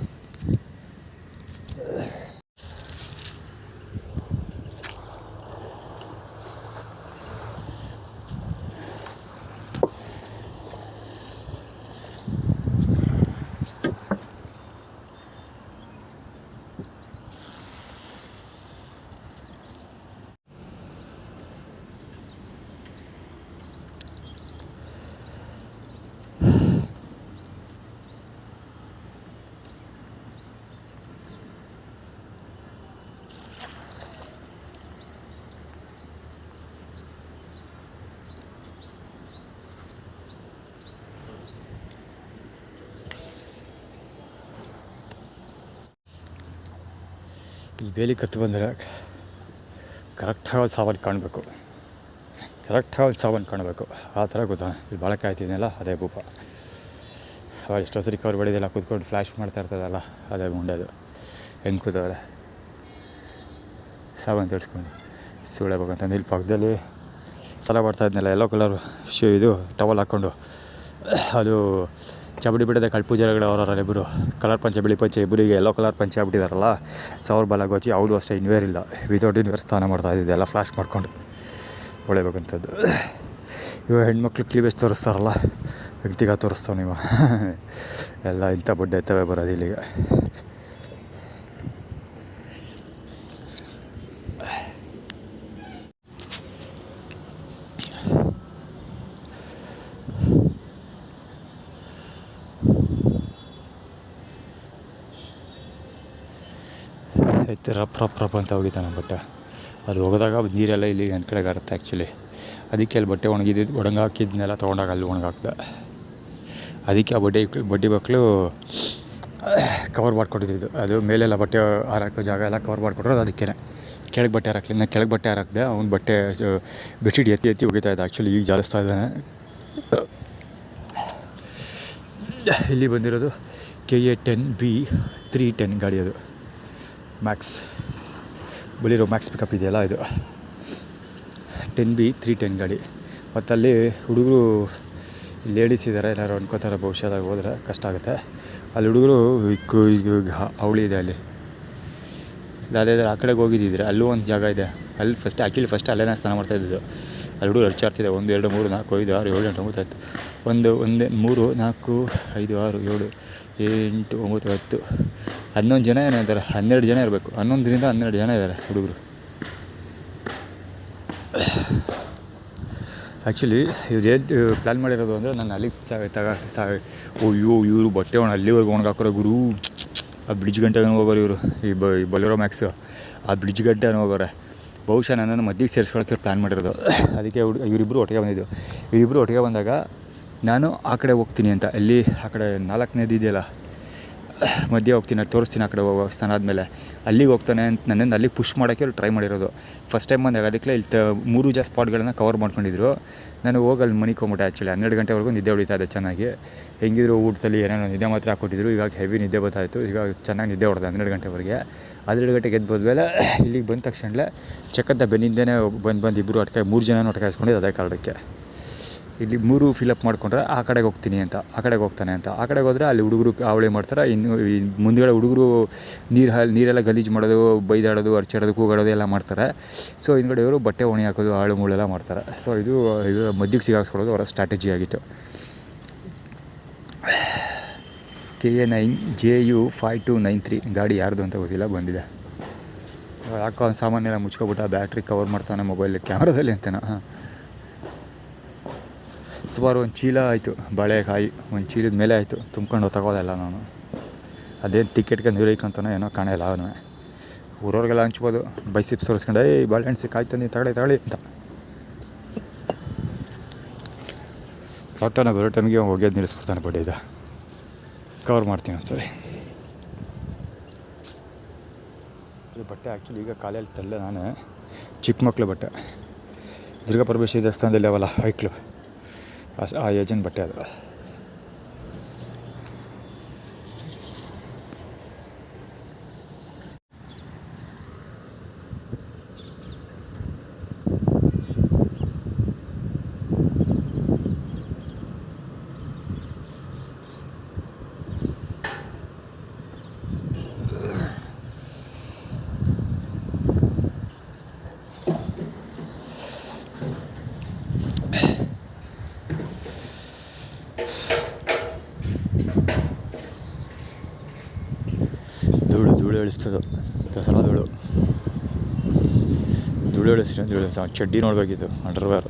ಈ ಬೇಲಿ ಕತ್ತು ಬಂದರೆ ಕರೆಕ್ಟಾಗಿ ಸಾವನ್ನು ಕಾಣಬೇಕು, ಆ ಥರ ಗೊತ್ತಾ. ಇಲ್ಲಿ ಭಾಳ ಕಾಯ್ತಿದ್ದೀನಲ್ಲ, ಅದೇ ಭೂಪ. ಅವಾಗ ಎಷ್ಟೋ ಸರಿ ಕವರ್ ಬಡಿದೆಲ್ಲ ಕೂತ್ಕೊಂಡು ಫ್ಲ್ಯಾಶ್ ಮಾಡ್ತಾ ಇರ್ತದಲ್ಲ, ಅದೇ ಮುಂಡೆದು. ಹೆಂಗೆ ಕೂತವ್ರೆ ಸಾವನ್ನು ತಿಳಿಸ್ಕೊಂಡು ಸುಳ್ಳೇಬೇಕಂತಂದು. ಇಲ್ಲಿ ಪಕ್ಕದಲ್ಲಿ ಸಲ ಬರ್ತಾ ಇದ್ನಲ್ಲ, ಯೆಲ್ಲೋ ಕಲರ್ ಇದು ಟವಲ್ ಹಾಕ್ಕೊಂಡು, ಅದು ಚಬಡಿ ಬಿಡದೆ ಕಳ್ಪೂಜೆಗಳು ಅವರವರಲ್ಲಿ ಇಬ್ಬರು ಕಲರ್ ಪಂಚೆ ಬಿಳಿ ಪಂಚೆ, ಇಬ್ಬರಿಗೆ ಯೆಲ್ಲೋ ಕಲರ್ ಪಂಚೆ ಆಗ್ಬಿಟ್ಟಿದಾರಲ್ಲ, ಸಾವಿರ ಬಾಲಾಗಿ ಹೋಗಿ ಅವರು ಅಷ್ಟೇ ಇನ್ವೇರ್ ಇಲ್ಲ, ವಿತೌಟ್ ಇನ್ವೇರ್ ಸ್ನಾನ ಮಾಡ್ತಾಯಿದ್ದೆ ಎಲ್ಲ ಫ್ಲ್ಯಾಶ್ ಮಾಡ್ಕೊಂಡು ಹೊಳೆಬೇಕಂಥದ್ದು. ಇವಾಗ ಹೆಣ್ಮಕ್ಳು ಕ್ಲೀವೇಜ್ ತೋರಿಸ್ತಾರಲ್ಲ, ವ್ಯಕ್ತಿಗ ತೋರಿಸ್ತಾವೆ ನೀವು ಎಲ್ಲ ಇಂಥ ಬಡ್ಡೆ ಎತ್ತವೆ ಬರೋದು ಇಲ್ಲಿಗೆ. ಐತೆ ರಪ್ ಅಂತ ಹೋಗಿತ್ತು ನಮ್ಮ ಬಟ್ಟೆ. ಅದು ಹೋಗಿದಾಗ ನೀರೆಲ್ಲ ಇಲ್ಲಿ ನನ್ನ ಕಡೆಗೆ ಆಗುತ್ತೆ ಆ್ಯಕ್ಚುಲಿ. ಅದಕ್ಕೆ ಅಲ್ಲಿ ಬಟ್ಟೆ ಒಣಗಾಕಿದ್ನೆಲ್ಲ ತೊಗೊಂಡಾಗ ಅಲ್ಲಿ ಒಣಗಾಕ್ದೆ. ಅದಕ್ಕೆ ಆ ಬಡ್ಡಿ ಮಕ್ಕಳು ಕವರ್ ಮಾಡ್ಕೊಟ್ಟಿದ್ದು. ಅದು ಮೇಲೆಲ್ಲ ಬಟ್ಟೆ ಹಾರಾಕೋ ಜಾಗ ಎಲ್ಲ ಕವರ್ ಮಾಡಿಕೊಟ್ರೋದು. ಅದಕ್ಕೇ ಕೆಳಗೆ ಬಟ್ಟೆ ಹಾರಾಕ್ಲಿ, ನಾನು ಕೆಳಗೆ ಬಟ್ಟೆ ಹಾರಾಕ್ದೆ. ಅವ್ನು ಬಟ್ಟೆ ಬೆಡ್ಶೀಟ್ ಎತ್ತಿ ಹೋಗಿತಾ ಇದ್ದ. ಆ್ಯಕ್ಚುಲಿ ಈಗ ಜಾಲಿಸ್ತಾ ಇದ್ದಾನೆ. ಇಲ್ಲಿ ಬಂದಿರೋದು KA-10B310 ಗಾಡಿ. ಅದು ಮ್ಯಾಕ್ಸ್ ಬಲಿರೋ ಮ್ಯಾಕ್ಸ್ ಪಿಕಪ್ ಇದೆಯಲ್ಲ, ಇದು 10B310 ಗಾಡಿ. ಮತ್ತು ಅಲ್ಲಿ ಹುಡುಗರು ಲೇಡೀಸ್ ಇದ್ದಾರೆ, ಏನಾದ್ರು ಅನ್ಕೋತಾರೆ ಬಹುಶಃ ಹೋದರೆ ಕಷ್ಟ ಆಗುತ್ತೆ. ಅಲ್ಲಿ ಹುಡುಗರು ಈಗ ಅವಳಿ ಇದೆ ಅಲ್ಲಿ. ಅದೇ ಆ ಕಡೆಗೆ ಹೋಗಿದ್ದಿದ್ರೆ ಅಲ್ಲೂ ಒಂದು ಜಾಗ ಇದೆ, ಅಲ್ಲಿ ಫಸ್ಟ್ ಅಲ್ಲೇ ನಾನು ಸ್ನಾನ ಮಾಡ್ತಾಯಿದ್ದು. ಅಲ್ಲಿ ಹುಡುಗರು ಅರ್ಚಾಡ್ತಿದ್ದೆ 1 2 3 4 5 6 7 8 9 10 3 4 5 6 7 8 9 10 11 ಜನ ಏನೋ ಇದ್ದಾರೆ, 12 ಜನ ಇರಬೇಕು, 11ರಿಂದ 12 ಜನ ಇದ್ದಾರೆ ಹುಡುಗರು. ಆ್ಯಕ್ಚುಲಿ ಇವ್ರು ಪ್ಲ್ಯಾನ್ ಮಾಡಿರೋದು ಅಂದರೆ ನಾನು ಅಲ್ಲಿಗೆ ಅಯ್ಯೋ ಇವರು ಬಟ್ಟೆ ಅಲ್ಲಿವರೆಗೂ ಒಣಗಾಕೋರೋ ಗುರು. ಆ ಬ್ರಿಡ್ಜ್ ಗಂಟೆಗೆ ಹೋಗೋರು ಇವರು, ಈ ಬೊಲೆರೋ ಮ್ಯಾಕ್ಸು ಆ ಬ್ರಿಡ್ಜ್ ಗಂಟೆ ಹೋಗೋರೆ. ಬಹುಶಃ ನನ್ನನ್ನು ಮಧ್ಯಕ್ಕೆ ಸೇರಿಸ್ಕೊಳ್ಳೋಕ್ಕೆ ಪ್ಲ್ಯಾನ್ ಮಾಡಿರೋದು. ಅದಕ್ಕೆ ಇವರಿಬ್ಬರು ಒಟ್ಟಿಗೆ ಬಂದಿದ್ದು. ಇವರಿಬ್ಬರು ಒಟ್ಟಿಗೆ ಬಂದಾಗ ನಾನು ಆ ಕಡೆ ಹೋಗ್ತೀನಿ ಅಂತ, ಅಲ್ಲಿ ಆ ಕಡೆ 4ನೇದು ಇದೆಯಲ್ಲ ಮಧ್ಯೆ ಹೋಗ್ತೀನಿ, ಅದು ತೋರಿಸ್ತೀನಿ. ಆ ಕಡೆ ಹೋಗೋ ಸ್ಥಾನ ಆದಮೇಲೆ ಅಲ್ಲಿಗೆ ಹೋಗ್ತಾನೆ ಅಂತ ನನ್ನನ್ನು ಅಲ್ಲಿಗೆ ಪುಷ್ ಮಾಡೋಕ್ಕೆ ಅವ್ರು ಟ್ರೈ ಮಾಡಿರೋದು. ಫಸ್ಟ್ ಟೈಮ್ ಬಂದಾಗ ಅದಕ್ಕೆ ಇಲ್ಲಿ 3 ಸ್ಪಾಟ್ಗಳನ್ನು ಕವರ್ ಮಾಡ್ಕೊಂಡಿದ್ರು. ನಾನು ಹೋಗಿ ಅಲ್ಲಿ ಮನಿಕೊಂಬಿಟ್ಟೆ. ಆ್ಯಕ್ಚುಲಿ 12 ಗಂಟೆವರೆಗೂ ನಿದ್ದೆ ಹೊಡಿತಾ ಇದೆ ಚೆನ್ನಾಗಿ. ಹೆಂಗಿದ್ರು ಊಟದಲ್ಲಿ ಏನೇನೋ ನಿದ್ದೆ ಮಾತ್ರ ಹಾಕ್ಕೊಟ್ಟಿದ್ರು. ಈಗ ಹೆವಿ ನಿದ್ದೆ ಬರ್ತಾಯಿತ್ತು. ಈಗ ಚೆನ್ನಾಗಿ ನಿದ್ದೆ ಹೊಡೆದೆ 12 ಗಂಟೆವರೆಗೆ. 12 ಗಂಟೆಗೆ ಎದ್ದು ಹೋದ್ಮೇಲೆ ಇಲ್ಲಿಗೆ ಬಂದ ತಕ್ಷಣ ಚೆಕ್ಕಂತ ಬೆನ್ನಿಂದೇ ಬಂದು ಇಬ್ಬರು ಒಟ್ಟಿಗೆ 3 ಜನ ಒಟ್ಟಿಗೆ ಹಾಸ್ಕೊಂಡಿದ್ದು ಅದೇ ಕಾರಣಕ್ಕೆ. ಇಲ್ಲಿ 3 ಫಿಲಪ್ ಮಾಡಿಕೊಂಡ್ರೆ ಆ ಕಡೆಗೆ ಹೋಗ್ತೀನಿ ಅಂತ, ಆ ಕಡೆಗೆ ಹೋಗ್ತಾನೆ ಅಂತ. ಆ ಕಡೆಗೆ ಹೋದರೆ ಅಲ್ಲಿ ಹುಡುಗರು ಅವಳಿ ಮಾಡ್ತಾರೆ. ಇನ್ನು ಈ ಮುಂದುಗಡೆ ಹುಡುಗರು ನೀರೆಲ್ಲ ಗಲೀಜು ಮಾಡೋದು, ಬೈದಾಡೋದು, ಅರ್ಚಾಡೋದು, ಕೂಗಾಡೋದು ಎಲ್ಲ ಮಾಡ್ತಾರೆ. ಸೊ ಹಿಂದ್ಗಡೆ ಇವರು ಬಟ್ಟೆ ಒಣಗಿ ಹಾಕೋದು, ಆಳು ಮೂಳೆಲ್ಲ ಮಾಡ್ತಾರೆ. ಸೊ ಇದು ಮಧ್ಯಕ್ಕೆ ಸಿಗಾಕ್ಸ್ಕೊಳ್ಳೋದು ಅವರ ಸ್ಟ್ರಾಟಜಿ ಆಗಿತ್ತು. KA9 JU 5293 ಗಾಡಿ ಯಾರ್ದು ಅಂತ ಗೊತ್ತಿಲ್ಲ, ಬಂದಿದೆ. ಯಾಕೋ ಸಾಮಾನೆಲ್ಲ ಮುಚ್ಕೊಬಿಟ್ಟ, ಬ್ಯಾಟ್ರಿ ಕವರ್ ಮಾಡ್ತಾನೆ ಮೊಬೈಲ್ ಕ್ಯಾಮ್ರಾದಲ್ಲಿ ಅಂತೇನೋ. ಸುಮಾರು 1 ಚೀಲ ಆಯಿತು ಬಾಳೆಕಾಯಿ, 1 ಚೀಲದ ಮೇಲೆ ಆಯಿತು. ತುಂಬ್ಕೊಂಡು ತಗೋದಲ್ಲ ನಾನು. ಅದೇನು ಟಿಕೆಟ್ಗೆ ನೀರೈಕಂತಾನೋ ಏನೋ ಕಾಣಿಲ್ಲ. ಅವನು ಊರವ್ರಿಗೆಲ್ಲ ಹಂಚ್ಬೋದು, ಬೈಸಿಪ್ ಸೋರಿಸ್ಕೊಂಡು ಬಾಳೆಹಣ್ಣು ಸಿಕ್ಕಾಯ್ತು ನೀನು ತಗೊಳ್ಳಿ ಅಂತ. ಕರೆಕ್ಟಾಗಿ ಬರೋ ಟೈಮ್ಗೆ ಹೋಗ್ಯದು ನಿಲ್ಲಿಸ್ಬಿಡ್ತಾನೆ. ಬಡ್ಡಿ ಇದು ಕವರ್ ಮಾಡ್ತೀನಿ ಒಂದ್ಸರಿ. ಈ ಬಟ್ಟೆ ಆ್ಯಕ್ಚುಲಿ ಈಗ ಕಾಲೇಜಲ್ಲಿ ತರಲೆ ನಾನೇ, ಚಿಕ್ಕ ಮಕ್ಕಳು ಬಟ್ಟೆ. ದುರ್ಗಾ ಪರಮೇಶ್ವರಿ ದೇವಸ್ಥಾನದಲ್ಲಿ ಅವಲ್ಲ ಹೈಕ್ಳು, ಆ ಏಜೆಂಟ್ ಬಟ್ಟೆ ಅದು. ಧೂಳು ಇಳಿಸ್ತದು, ದಸರಾ ಧೂಳು ಇಳಿಸ್ರಿ ಚಡ್ಡಿ ನೋಡಬೇಕಿತ್ತು, ಅಂಡರ್ವೇರ್.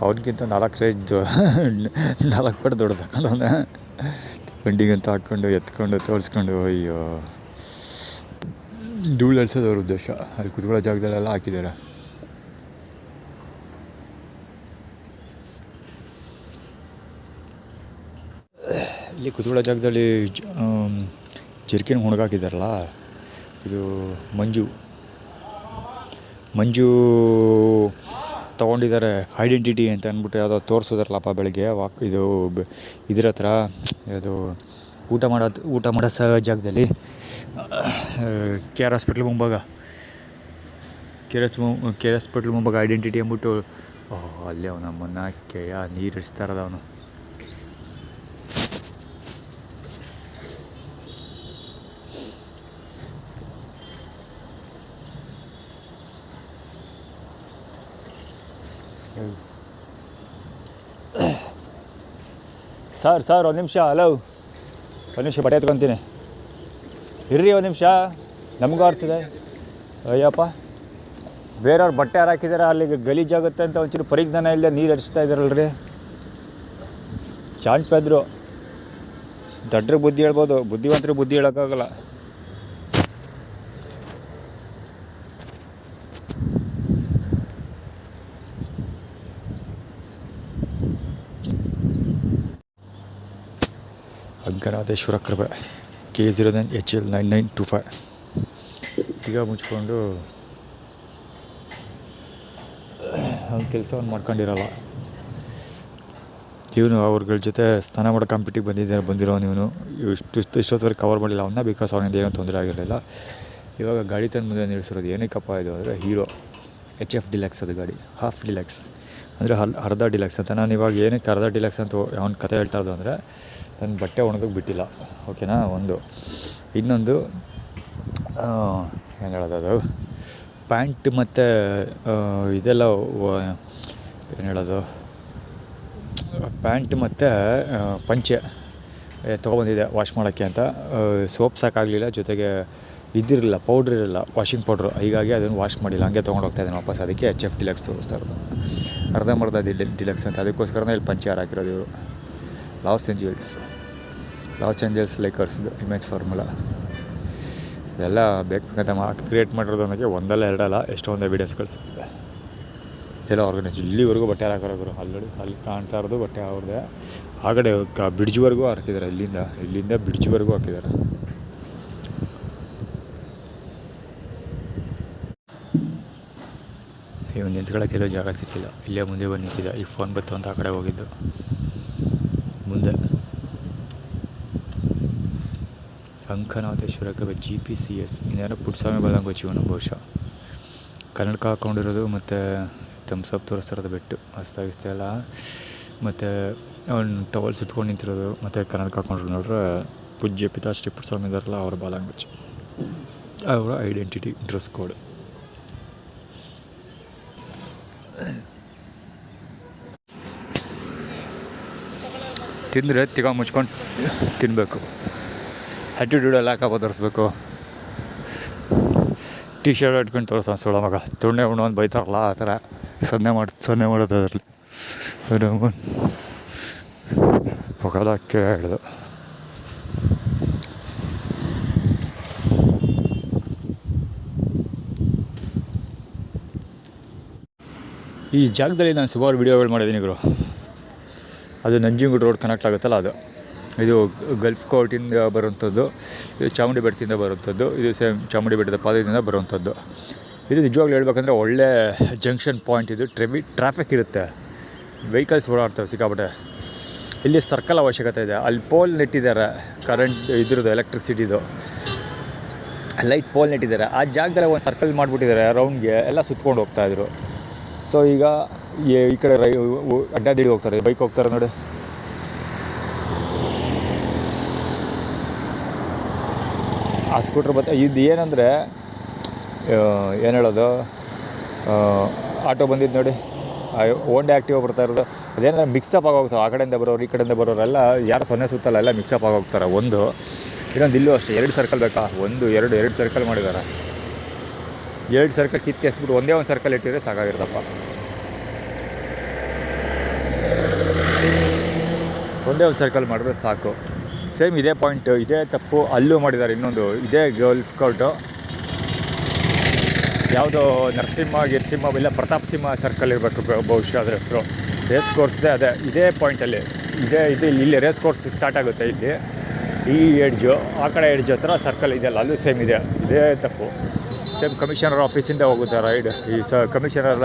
ಅವನಿಗಿಂತ 4 ಪಟ್ಟು ದೊಡ್ಡದು ಹಾಕೊಂಡವನೆ. ಬಂಡಿಗಂತ ಹಾಕ್ಕೊಂಡು ಎತ್ಕೊಂಡು ತೋರಿಸ್ಕೊಂಡು. ಅಯ್ಯೋ, ಧೂಳು ಇಳಿಸೋದು ಅವ್ರ ಉದ್ದೇಶ. ಅಲ್ಲಿ ಕುತ್ಕೊಳ್ಳೋ ಜಾಗದಲ್ಲೆಲ್ಲ ಹಾಕಿದ್ದಾರೆ. ಇಲ್ಲಿ ಕುತ್ಕೊಳ್ಳೋ ಜಾಗದಲ್ಲಿ ಜರ್ಕಿನ್ ಹುಣಗಾಕಿದ್ದಾರಲ್ಲ, ಇದು ಮಂಜು ತೊಗೊಂಡಿದ್ದಾರೆ ಐಡೆಂಟಿಟಿ ಅಂತ ಅಂದ್ಬಿಟ್ಟು ಯಾವುದೋ ತೋರಿಸೋದ್ರಲ್ಲಪ್ಪ ಬೆಳಗ್ಗೆ ಇದು ಇದ್ರ ಹತ್ರ. ಅದು ಊಟ ಮಾಡೋ ಜಾಗದಲ್ಲಿ KR ಹಾಸ್ಪಿಟ್ಲ್ ಮುಂಭಾಗ, KR ಹಾಸ್ಪಿಟ್ಲ್ ಮುಂಭಾಗ ಐಡೆಂಟಿಟಿ ಅಂದ್ಬಿಟ್ಟು. ಅಲ್ಲೇ ಅವನು ನಮ್ಮನ್ನು ನೀರು ಇಡಿಸ್ತಾ ಇರೋದು ಅವನು. ಸರ್ 1 ನಿಮಿಷ. ಹಲೋ, 1 ನಿಮಿಷ ಬಟ್ಟೆ ಎತ್ಕೊತೀನಿ ಇರ್ರಿ. 1 ನಿಮಿಷ, ನಮಗೂ ಆಗ್ತದೆ. ಅಯ್ಯಪ್ಪ, ಬೇರೆಯವ್ರ ಬಟ್ಟೆ ಯಾರು ಹಾಕಿದ್ದಾರೆ ಅಲ್ಲಿಗೆ ಗಲೀಜಾಗುತ್ತೆ ಅಂತ ಒಂಚೂರು ಪರಿಜ್ಞಾನ ಇಲ್ಲದೆ ನೀರು ಹರಿಸ್ತಾ ಇದ್ದಾರಲ್ರಿ. ಚಾಂಟ್ ಪೆದ್ರು ದಡ್ರಿಗೆ ಬುದ್ಧಿ ಹೇಳ್ಬೋದು, ಬುದ್ಧಿವಂತರಿಗೆ ಬುದ್ಧಿ ಹೇಳೋಕ್ಕಾಗಲ್ಲ. ಅಂಕನಾಥೇಶ್ವರ ಕೃಪೆ K09 HL 9925. ಈಗ ಮುಚ್ಕೊಂಡು ಅವ್ನ ಕೆಲಸವನ್ನು ಮಾಡ್ಕೊಂಡಿರಲ್ಲ ಇವನು. ಅವ್ರಗಳ ಜೊತೆ ಸ್ನಾನ ಮಾಡೋ ಕಾಂಪಿಟಿಗೆ ಬಂದಿರೋನು ಇವನು. ಇಷ್ಟೊತ್ತವರೆಗೆ ಕವರ್ ಮಾಡಿಲ್ಲ ಅವನ್ನ, ಬಿಕಾಸ್ ಅವನಿಂದ ಏನೂ ತೊಂದರೆ ಆಗಿರಲಿಲ್ಲ. ಇವಾಗ ಗಾಡಿ ತಂದು ಮುಂದೆ ನಿಲ್ಲಿಸಿರೋದು ಏನಕ್ಕಪ್ಪ ಇದು ಅಂದರೆ, ಹೀರೋ HF ಡಿಲಕ್ಸ್. ಅದು ಗಾಡಿ ಹಾಫ್ ಡಿಲಕ್ಸ್ ಅಂದರೆ ಅರ್ಧ ಡಿಲಕ್ಸ್ ಅಂತ. ನಾನು ಇವಾಗ ಏನಕ್ಕೆ ಅರ್ಧ ಡಿಲಕ್ಸ್ ಅಂತ ಅವ್ನ ಕತೆ ಹೇಳ್ತಾ ಇರೋದು ಅಂದರೆ, ನನ್ನ ಬಟ್ಟೆ ಒಣಗೋಗಿ ಬಿಟ್ಟಿಲ್ಲ, ಓಕೆನಾ. ಇನ್ನೊಂದು ಏನು ಹೇಳೋದು, ಅದು ಪ್ಯಾಂಟ್ ಮತ್ತು ಇದೆಲ್ಲ ಏನು ಹೇಳೋದು, ಪ್ಯಾಂಟ್ ಮತ್ತು ಪಂಚೆ ತೊಗೊಬಂದಿದ್ದೆ ವಾಶ್ ಮಾಡೋಕ್ಕೆ ಅಂತ. ಸೋಪ್ ಸಾಕಾಗಲಿಲ್ಲ, ಜೊತೆಗೆ ಇದಿರಲಿಲ್ಲ, ಪೌಡ್ರ್ ಇರಲಿಲ್ಲ, ವಾಷಿಂಗ್ ಪೌಡ್ರು. ಹೀಗಾಗಿ ಅದನ್ನು ವಾಶ್ ಮಾಡಿಲ್ಲ, ಹಂಗೆ ತೊಗೊಂಡೋಗ್ತಾಯಿದ್ದೀನಿ ವಾಪಸ್. ಅದಕ್ಕೆ HF ಡಿಲಕ್ಸ್ ತೋರಿಸ್ತಾ ಇರೋದು, ಅರ್ಧಂಬರ್ಧ ಡಿಲಕ್ಸ್ ಅಂತ. ಅದಕ್ಕೋಸ್ಕರನೇ ಇಲ್ಲಿ ಪಂಚೆ ಹಾಕಿರೋದು ಇವರು. ಲಾಸ್ ಏಂಜಲ್ಸ್ ಲೈಕರ್ಸ್ದು ಇಮೇಜ್ ಫಾರ್ಮುಲಾ ಇದೆಲ್ಲ ಬೇಕಂತ ಕ್ರಿಯೇಟ್ ಮಾಡಿರೋದು ನನಗೆ ಒಂದಲ್ಲ ಎರಡಲ್ಲ ಎಷ್ಟೊಂದೇ ವೀಡಿಯೋಸ್ ಕಳಿಸಿದೆ. ಇದೆಲ್ಲ ಆರ್ಗನೈಸ್. ಇಲ್ಲಿವರೆಗೂ ಬಟ್ಟೆ ಹಾಕೋರು ಅಲ್ಲಿ ಕಾಣ್ತಾ ಇರೋದು ಬಟ್ಟೆ ಅವ್ರದ್ದೇ. ಆ ಕಡೆ ಬ್ರಿಡ್ಜ್ವರೆಗೂ ಹಾಕಿದ್ದಾರೆ, ಇಲ್ಲಿಂದ ಬ್ರಿಡ್ಜ್ವರೆಗೂ ಹಾಕಿದ್ದಾರೆ. ಇವ್ನು ನಿಂತ್ಕೊಳ್ಳೋಕ್ಕೆಲ್ಲೋ ಜಾಗ ಸಿಕ್ಕಿಲ್ಲ, ಇಲ್ಲೇ ಮುಂದೆ ಬಂದು ನಿಂತಿದ್ದ. ಈ ಫೋನ್ ಬತ್ತು ಅಂತ ಆ ಕಡೆ ಹೋಗಿದ್ದು. ಮುಂದೆ ಅಂಕನಾಥೇಶ್ವರ GPCS ಇನ್ನೇನೋ ಪುಟ್ಸ್ವಾಮಿ ಬಲ್ಲಂಗೆ ಇವನು ಬಹುಶಃ. ಕನ್ನಡಕ ಹಾಕ್ಕೊಂಡಿರೋದು ಮತ್ತು ಥಮ್ಸಪ್ ತೋರಿಸ್ತಾ ಇರೋದು ಬೆಟ್ಟು ಹೊಸ್ದಾಗಿಸ್ತಾ ಎಲ್ಲ. ಮತ್ತು ಅವ್ನು ಟವಲ್ ಸುಟ್ಕೊಂಡು ನಿಂತಿರೋದು ಮತ್ತು ಕನ್ನಡಕ ಹಾಕ್ಕೊಂಡ್ರು ನೋಡ್ರೆ ಪೂಜ್ಯ ಪಿತಾಶ್ರೀ ಪುಟ್ಸ್ವಾಮಿ ಇದಾರಲ್ಲ, ಅವರ ಬಾಲಂಗುಚ್, ಅವರ ಐಡೆಂಟಿಟಿ ಡ್ರೆಸ್ ಕೋಡ್. ತಿಂದರೆ ತಿಗ ಮುಚ್ಕೊಂಡು ತಿನ್ನಬೇಕು. ಆ್ಯಟಿಟ್ಯೂಡೆಲ್ಲ ಹಾಕಪ್ಪ ತೋರಿಸ್ಬೇಕು. ಟಿ ಶರ್ಟ್ ಇಟ್ಕೊಂಡು ತೋರಿಸ್ತಾನೆ ಸೊಳ್ಳ ಮಗ. ತುಣ್ಣೆ ಉಣ್ಣು ಅಂತ ಬೈತಾರಲ್ಲ ಆ ಥರ ಸೊನ್ನೆ ಮಾಡೋದು ಅದರಲ್ಲಿ. ಹೊಗಲಕ್ಕೆ ಹೇಳಿದು. ಈ ಜಾಗದಲ್ಲಿ ನಾನು ಸುಮಾರು ವೀಡಿಯೋಗಳು ಮಾಡಿದ್ದೀನಿ ಗುರು. ಅದು ನಂಜನಗೂಡು ರೋಡ್ ಕನೆಕ್ಟ್ ಆಗುತ್ತಲ್ಲ ಅದು. ಇದು ಗಲ್ಫ್ ಕೋರ್ಟಿಂದ ಬರುವಂಥದ್ದು, ಇದು ಚಾಮುಂಡಿ ಬೆಟ್ಟದಿಂದ ಬರುವಂಥದ್ದು, ಇದು ಸೇಮ್ ಚಾಮುಂಡಿ ಬೆಟ್ಟದ ಪಾದದಿಂದ ಬರುವಂಥದ್ದು. ಇದು ನಿಜವಾಗ್ಲೂ ಹೇಳ್ಬೇಕಂದ್ರೆ ಒಳ್ಳೆ ಜಂಕ್ಷನ್ ಪಾಯಿಂಟ್. ಇದು ಟ್ರಾಫಿಕ್ ಇರುತ್ತೆ, ವೆಹಿಕಲ್ಸ್ ಓಡಾಡ್ತವೆ ಸಿಕ್ಕಾಪಟ್ಟೆ. ಇಲ್ಲಿ ಸರ್ಕಲ್ ಅವಶ್ಯಕತೆ ಇದೆ. ಅಲ್ಲಿ ಪೋಲ್ ನೆಟ್ಟಿದ್ದಾರೆ, ಕರೆಂಟ್ ಇದ್ರದ್ದು ಎಲೆಕ್ಟ್ರಿಸಿಟಿದು ಲೈಟ್ ಪೋಲ್ ನೆಟ್ಟಿದ್ದಾರೆ. ಆ ಜಾಗದಲ್ಲಿ ಒಂದು ಸರ್ಕಲ್ ಮಾಡಿಬಿಟ್ಟಿದ್ದಾರೆ, ರೌಂಡ್ಗೆ ಎಲ್ಲ ಸುತ್ಕೊಂಡು ಹೋಗ್ತಾಯಿದ್ರು. ಸೊ ಈಗ ಈ ಕಡೆ ಅಡ್ಡಾದಿಡಿ ಹೋಗ್ತಾರೆ, ಬೈಕ್ ಹೋಗ್ತಾರೆ ನೋಡಿ. ಆ ಸ್ಕೂಟ್ರ್ ಇದು ಏನಂದರೆ ಏನು ಹೇಳೋದು, ಆಟೋ ಬಂದಿದ್ದು ನೋಡಿ, ಹೋಂಡಾ ಆ್ಯಕ್ಟಿವ್ ಬರ್ತಾ ಇರೋದು. ಅದೇನಂದರೆ ಮಿಕ್ಸಪ್ ಆಗೋಗ್ತವೆ. ಆ ಕಡೆಯಿಂದ ಬರೋರು ಈ ಕಡೆಯಿಂದ ಬರೋರೆಲ್ಲ ಯಾರು ಸೊನ್ನೆ ಸುತ್ತಲ್ಲ, ಎಲ್ಲ ಮಿಕ್ಸಪ್ ಆಗೋಗ್ತಾರೆ. ಒಂದು ಇನ್ನೊಂದು ಇಲ್ಲೂ ಅಷ್ಟೇ 2 ಸರ್ಕಲ್ ಬೇಕಾ, 1 2 2 ಸರ್ಕಲ್ ಮಾಡಿದ್ದಾರೆ. 2 ಸರ್ಕಲ್ ಕಿತ್ತೆಸ್ಬಿಟ್ಟು ಒಂದೇ ಒಂದು ಸರ್ಕಲ್ ಇಟ್ಟಿದ್ರೆ ಸಾಕಾಗಿರ್ತಪ್ಪ. ಒಂದೇ ಒಂದು ಸರ್ಕಲ್ ಮಾಡಿದ್ರೆ ಸಾಕು. ಸೇಮ್ ಇದೇ ಪಾಯಿಂಟು, ಇದೇ ತಪ್ಪು ಅಲ್ಲೂ ಮಾಡಿದ್ದಾರೆ. ಇನ್ನೊಂದು ಇದೇ ಗಲ್ಫ್ ಕೋರ್ಟು, ಯಾವುದೋ ನರಸಿಂಹ ಇಲ್ಲ ಪ್ರತಾಪ್ ಸಿಂಹ ಸರ್ಕಲ್ ಇರಬೇಕು ಬಹುಶಃ ಅದರ ಹೆಸರು. ರೇಸ್ ಕೋರ್ಸ್ದೇ ಅದೇ ಇದೇ ಪಾಯಿಂಟಲ್ಲಿ ಇಲ್ಲಿ ರೇಸ್ ಕೋರ್ಸ್ ಸ್ಟಾರ್ಟ್ ಆಗುತ್ತೆ. ಇಲ್ಲಿ ಈ ಎಡ್ಜು, ಆ ಕಡೆ ಎಡ್ಜ್ ಹತ್ರ ಸರ್ಕಲ್ ಇದೆಯಲ್ಲ, ಅಲ್ಲೂ ಸೇಮ್ ಇದೇ ತಪ್ಪು. ಸೇಮ್ ಕಮಿಷನರ್ ಆಫೀಸಿಂದ ಹೋಗುತ್ತೆ ರೈಡ್. ಈ ಕಮಿಷನರ್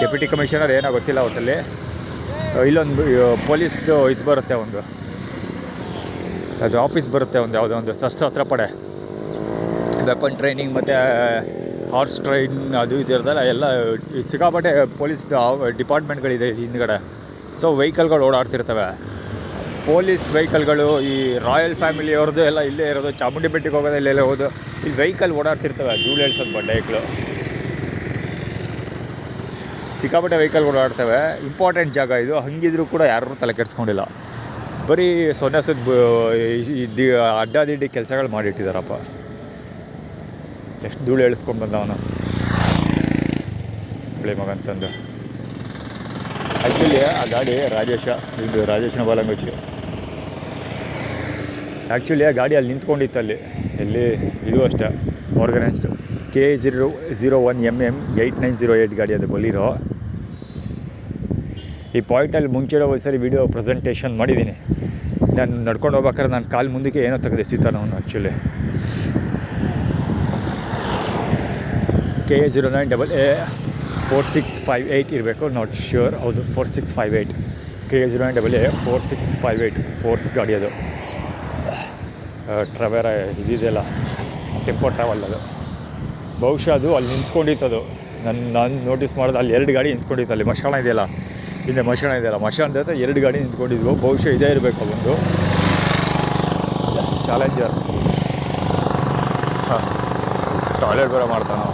ಡೆಪ್ಯೂಟಿ ಕಮಿಷನರ್ ಏನೋ ಗೊತ್ತಿಲ್ಲ ಒಟ್ಟಲ್ಲಿ. ಇಲ್ಲೊಂದು ಪೊಲೀಸ್ದು ಇದು ಬರುತ್ತೆ, ಅದು ಆಫೀಸ್ ಬರುತ್ತೆ, ಯಾವುದೋ ಒಂದು ಸಶಸ್ತ್ರ ಪಡೆ ವೆಪನ್ ಟ್ರೈನಿಂಗ್ ಮತ್ತು ಹಾರ್ಸ್ ಟ್ರೈನ್ ಅದು ಇದು ಇರೋದಲ್ಲ, ಎಲ್ಲ ಸಿಕ್ಕಾಪಟ್ಟೆ ಪೊಲೀಸ್ ಡಿಪಾರ್ಟ್ಮೆಂಟ್ಗಳಿದೆ ಹಿಂದ್ಗಡೆ. ಸೊ ವೆಹಿಕಲ್ಗಳು ಓಡಾಡ್ತಿರ್ತವೆ, ಪೊಲೀಸ್ ವೆಹಿಕಲ್ಗಳು. ಈ ರಾಯಲ್ ಫ್ಯಾಮಿಲಿಯವ್ರದ್ದು ಎಲ್ಲ ಇಲ್ಲೇ ಇರೋದು, ಚಾಮುಂಡಿ ಬೆಟ್ಟಿಗೆ ಹೋಗೋದು ಇಲ್ಲೆಲ್ಲ ಹೋದು. ಇಲ್ಲಿ ವೆಹಿಕಲ್ ಓಡಾಡ್ತಿರ್ತವೆ, ಧೂಳು ಎಳ್ಸೋದು ಬಂಡೆಗಳು, ಸಿಕ್ಕಾಪಟ್ಟೆ ವೆಹಿಕಲ್ ಓಡಾಡ್ತವೆ. ಇಂಪಾರ್ಟೆಂಟ್ ಜಾಗ ಇದು. ಹಂಗಿದ್ರೂ ಕೂಡ ಯಾರೂ ತಲೆ ಕೆಡಿಸ್ಕೊಂಡಿಲ್ಲ. ಬರೀ ಸೊನ್ನೆ ಅಡ್ಡಾದಿಡ್ಡಿ ಕೆಲಸಗಳು ಮಾಡಿಟ್ಟಿದ್ದಾರಪ್ಪ. ಎಷ್ಟು ಧೂಳು ಎಳಿಸ್ಕೊಂಡು ಬಂದವನು ಬಿಳಿ ಮಗಂತಂದು. ಆ್ಯಕ್ಚುಲಿ ಆ ಗಾಡಿ ರಾಜೇಶನ ಬಾಲಂಗುಚ್ಚಿ. ಆ್ಯಕ್ಚುಲಿ ಆ ಗಾಡಿ ಅಲ್ಲಿ ನಿಂತ್ಕೊಂಡಿತ್ತು. ಎಲ್ಲಿ ಇದು ಅಷ್ಟೇ ಆರ್ಗನೈಸ್ಡು. KA001MM 8908 ಗಾಡಿ, ಅದು ಬೊಲಿರೋ. ಈ ಪಾಯಿಂಟಲ್ಲಿ ಮುಂಚೆ ಒಂದ್ಸರಿ ವೀಡಿಯೋ ಪ್ರೆಸೆಂಟೇಷನ್ ಮಾಡಿದ್ದೀನಿ. ನಾನು ನಡ್ಕೊಂಡು ಹೋಗ್ಬೇಕಾದ್ರೆ ನನ್ನ ಕಾಲು ಮುಂದಕ್ಕೆ ಏನೋ ತೆಗೆದು ಎಸಿತಾನೆ ಅವನು. ಆ್ಯಕ್ಚುಲಿ KA09AA 4658 ಇರಬೇಕು, ನಾಟ್ ಶ್ಯೂರ್. ಹೌದು 4658 KA09AA 4658 ಫೋರ್ಸ್ ಗಾಡಿ ಅದು. ಟ್ರವೆರ ಇದೆಯಲ್ಲ, ಟೆಂಪೋ ಟ್ರಾವೆಲ್ ಅದು. ಬಹುಶಃ ಅದು ಅಲ್ಲಿ ನಿಂತ್ಕೊಂಡಿತ್ತು. ನಾನು ನೋಟಿಸ್ ಮಾಡೋದು ಅಲ್ಲಿ 2 ಗಾಡಿ ನಿಂತ್ಕೊಂಡಿತ್ತು. ಅಲ್ಲಿ ಮಶಾಣ ಇದೆಯಲ್ಲ, ಹಿಂದೆ ಮಶಾಣದ ಜೊತೆ 2 ಗಾಡಿ ನಿಂತ್ಕೊಂಡಿದ್ವು. ಬಹುಶಃ ಇದೇ ಇರಬೇಕು ಒಂದು ಚಾಲೆಂಜರ್. ಹಾಂ, ಟಾಯ್ಲೆಟ್ ಬೇರೆ ಮಾಡ್ತಾನೆ.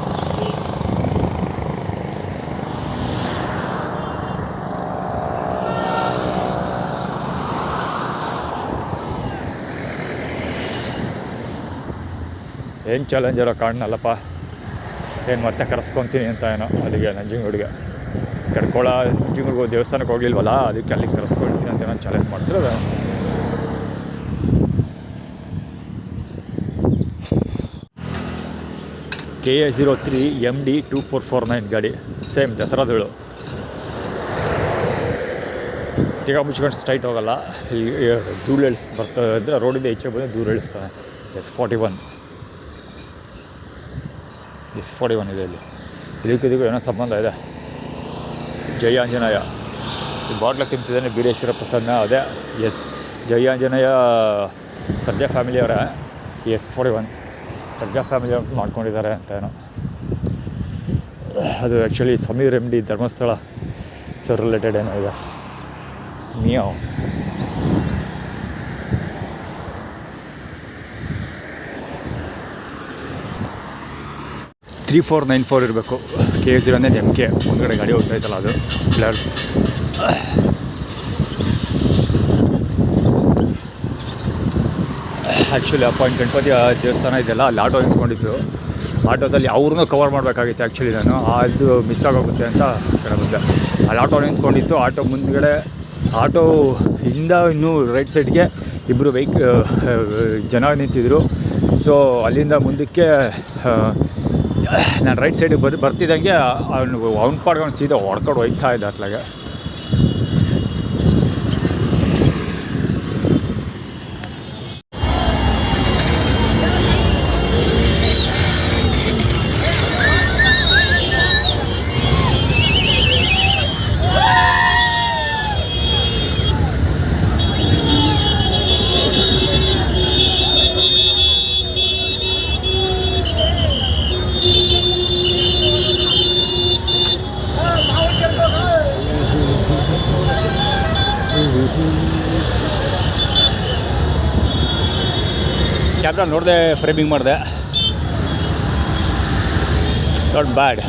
ಏನು ಚಾಲೆಂಜರೋ ಕಾಣಲ್ಲಪ್ಪ, ಏನು ಮತ್ತೆ ಕರೆಸ್ಕೊತೀನಿ ಅಂತ ಏನೋ ಅಲ್ಲಿಗೆ ನಂಜನಗೂಡಿಗೆ ಕರ್ಕೊಳ್ಳೋ. ನಂಜನಗೂಡಿಗೆ ದೇವಸ್ಥಾನಕ್ಕೆ ಹೋಗ್ಲಿಲ್ವಲ್ಲ, ಅದಕ್ಕೆ ಅಲ್ಲಿಗೆ ಕರೆಸ್ಕೊಳ್ತೀನಿ ಅಂತ ಏನೋ ಚಾಲೆಂಜ್ ಮಾಡ್ತಿರೋದು. KA03 MD 2449 ಗಾಡಿ, ಸೇಮ್ ದಸರಾದಳು. ತಿರ್ಗಾ ಮುಚ್ಕೊಂಡು ಸ್ಟ್ರೈಟ್ ಹೋಗಲ್ಲ, ಈ ಧೂಳು ಬರ್ತದೆ ಅಂದರೆ ರೋಡಿಂದ ಈಚೆ ಬಂದು ಧೂಳು ಇಳಿಸ್ತಾನೆ. S41 ಇದೆ ಇಲ್ಲಿ. ಇದಕ್ಕೂ ಏನೋ ಸಂಬಂಧ ಇದೆ. ಜೈ ಆಂಜನೇಯ ಈ ಬಾಟ್ಲ ತಿಂತಿದ್ದಾನೆ ಬೀರೇಶ್ವರ ಪ್ರಸಾದ್ನ, ಅದೇ ಜೈ ಆಂಜನೇಯ ಸರ್ಜಾ ಫ್ಯಾಮಿಲಿಯವರ S41 ಸರ್ಜಾ ಫ್ಯಾಮಿಲಿ ಅವ್ರು ಮಾಡ್ಕೊಂಡಿದ್ದಾರೆ ಅಂತ ಏನೋ. ಅದು actually Sameer MD Dharmasthala sir related ಏನೋ ಇದೆ. ಮಿಯಾವ್ 3494 ಇರಬೇಕು. KA0 MK ಮುಂದ್ಗಡೆ ಗಾಡಿ ಹೋಗ್ತಾಯಿತ್ತಲ್ಲ ಅದು ಪ್ಲೇಯರ್ಸ್. ಆ್ಯಕ್ಚುಲಿ ಅಪಾಯಿಂಟ್ ಗಣಪತಿ ದೇವಸ್ಥಾನ ಇದೆಯಲ್ಲ, ಅಲ್ಲಿ ಆಟೋ ನಿಂತ್ಕೊಂಡಿತ್ತು. ಆಟೋದಲ್ಲಿ ಅವ್ರನ್ನೂ ಕವರ್ ಮಾಡಬೇಕಾಗಿತ್ತು ಆ್ಯಕ್ಚುಲಿ ನಾನು, ಅದು ಮಿಸ್ ಆಗೋಗುತ್ತೆ ಅಂತ ಕಡೆ ಬಂದೆ. ಅಲ್ಲಿ ಆಟೋ ನಿಂತ್ಕೊಂಡಿತ್ತು. ಆಟೋ ಮುಂದ್ಗಡೆ ಆಟೋ ಇಂದ ಇನ್ನೂ ರೈಟ್ ಸೈಡ್ಗೆ ಇಬ್ಬರು ಜನ ನಿಂತಿದ್ರು. ಸೊ ಅಲ್ಲಿಂದ ಮುಂದಕ್ಕೆ ನಾನು ರೈಟ್ ಸೈಡಿಗೆ ಬರ್ತಿದ್ದಂಗೆ ಅವ್ನ ಪಾಡ್ಕೊಂಡು ಸೀದಾ ಹೊಡ್ಕೊಂಡು ಹೋಗ್ತಾ ಇದ್ದ ಅಟ್ಲಾಗೆ. ಕ್ಯಾಮ್ರಾ ನೋಡಿದೆ, ಫ್ರೇಮಿಂಗ್ ಮಾಡಿದೆ, ನಾಟ್ ಬ್ಯಾಡ್.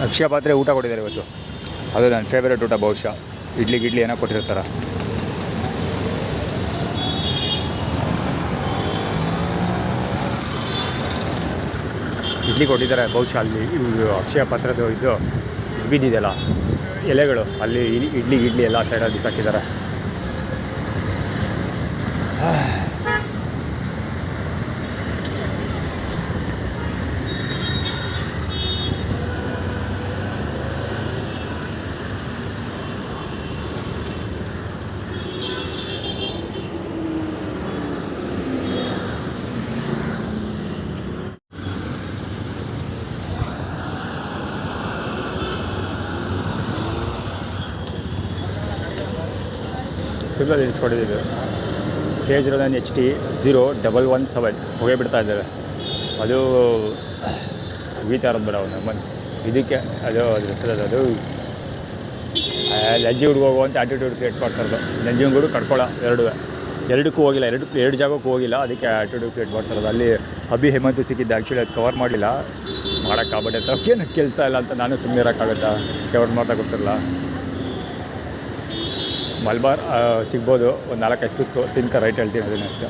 ಅಕ್ಷಯ ಪಾತ್ರೆ ಊಟ ಕೊಟ್ಟಿದ್ದಾರೆ ಇವತ್ತು. ಅದು ನನ್ನ ಫೇವ್ರೇಟ್ ಊಟ ಬಹುಶಃ. ಇಡ್ಲಿ ಏನೋ ಕೊಟ್ಟಿರ್ತಾರೆ. ಇಡ್ಲಿ ಕೊಟ್ಟಿದ್ದಾರೆ ಬಹುಶಃ. ಅಲ್ಲಿ ಅಕ್ಷಯ ಪಾತ್ರದ ಇದು ಬಿದ್ದಿದೆಯಲ್ಲ ಎಲೆಗಳು, ಅಲ್ಲಿ ಇಡ್ಲಿ ಎಲ್ಲ ಸೈಡಲ್ಲಿ ಬಿಸಾಕಿದ್ದಾರೆ. ಸಿಗ್ನಲ್ ನಿಲ್ಲಿಸ್ಕೊಂಡಿದ್ದು KA09 HT 0117 ಹೊಗೆ ಬಿಡ್ತಾ ಇದ್ದಾರೆ. ಅದು ಮುಗೀತಾ ಇರೋದು ಬೇಡ ಅವನು ಇದಕ್ಕೆ ಅದು ಹೆಸರದು ನಂಜನಗೂಡಿಗೆ ಹೋಗುವಂಥ ಆ್ಯಟಿಟ್ಯೂಡ್ ಕ್ರಿಯೇಟ್ ಮಾಡ್ತಾರದು. ನಂಜನಗೂಡು ಕಡ್ಕೊಳ್ಳೋ ಎರಡಕ್ಕೂ ಹೋಗಿಲ್ಲ, ಎರಡು ಜಾಗಕ್ಕೂ ಹೋಗಿಲ್ಲ, ಅದಕ್ಕೆ ಆ್ಯಟಿಟ್ಯೂಡ್ ಕ್ರಿಯೇಟ್ ಮಾಡ್ತಾರದು. ಅಲ್ಲಿ ಅಭಿ ಹೇಮಂತ್ ಸಿಕ್ಕಿದ್ದೆ. ಆ್ಯಕ್ಚುಲಿ ಅದು ಕವರ್ ಮಾಡಲಿಲ್ಲ, ಮಾಡೋಕ್ಕಾಗ್ಬಿಟ್ಟೆ. ತಪ್ಪೇನು ಕೆಲಸ ಇಲ್ಲ ಅಂತ ನಾನು ಸುಮ್ಮನೆ ಇರೋಕ್ಕಾಗುತ್ತಾ, ಕವರ್ ಮಾಡ್ತಾ ಗೊತ್ತಿರಲ್ಲ. ಮಲ್ಬಾರ್ ಸಿಗ್ಬೋದು, ಒಂದು 4-5 ತುತ್ತು ತಿನ್ಕ ರೈಟ್ ಹೇಳ್ತೀನಿ. ಅದನ್ನ ಅಷ್ಟೇ.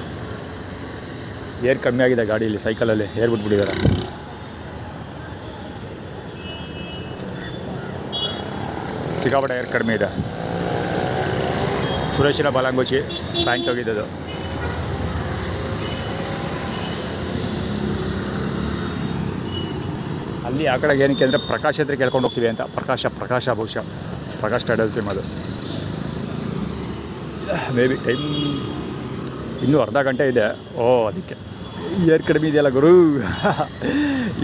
ಏರ್ ಕಮ್ಮಿ ಆಗಿದೆ ಗಾಡೀಲಿ, ಸೈಕಲಲ್ಲಿ ಏರ್ ಬಿಟ್ಬಿಟ್ಟಿದ್ದಾರೆ. ಸಿಕ್ಕಾಪಟ್ಟೆ ಏರ್ ಕಡಿಮೆ ಇದೆ. ಸುರೇಶಿನ ಬಾಲಂಗುಚಿ ಪ್ಯಾಂಟ್ ಹೋಗಿದ್ದದು. ಅಲ್ಲಿ ಆ ಕಡೆಗೆ ಏನಕ್ಕೆ ಅಂದರೆ ಪ್ರಕಾಶ್ ಹತ್ರ ಕೇಳ್ಕೊಂಡು ಹೋಗ್ತೀವಿ ಅಂತ. ಪ್ರಕಾಶ ಬಹುಶಃ ಪ್ರಕಾಶ್ ಟೈಡಲ್ ಟೀಮ್ ಅದು. ಮೇ ಬಿ ಟೈಮ್ ಇನ್ನೂ ಅರ್ಧ ಗಂಟೆ ಇದೆ. ಅದಕ್ಕೆ ಏರ್ ಕಡಿಮೆ ಇದೆಯಲ್ಲ ಗುರು,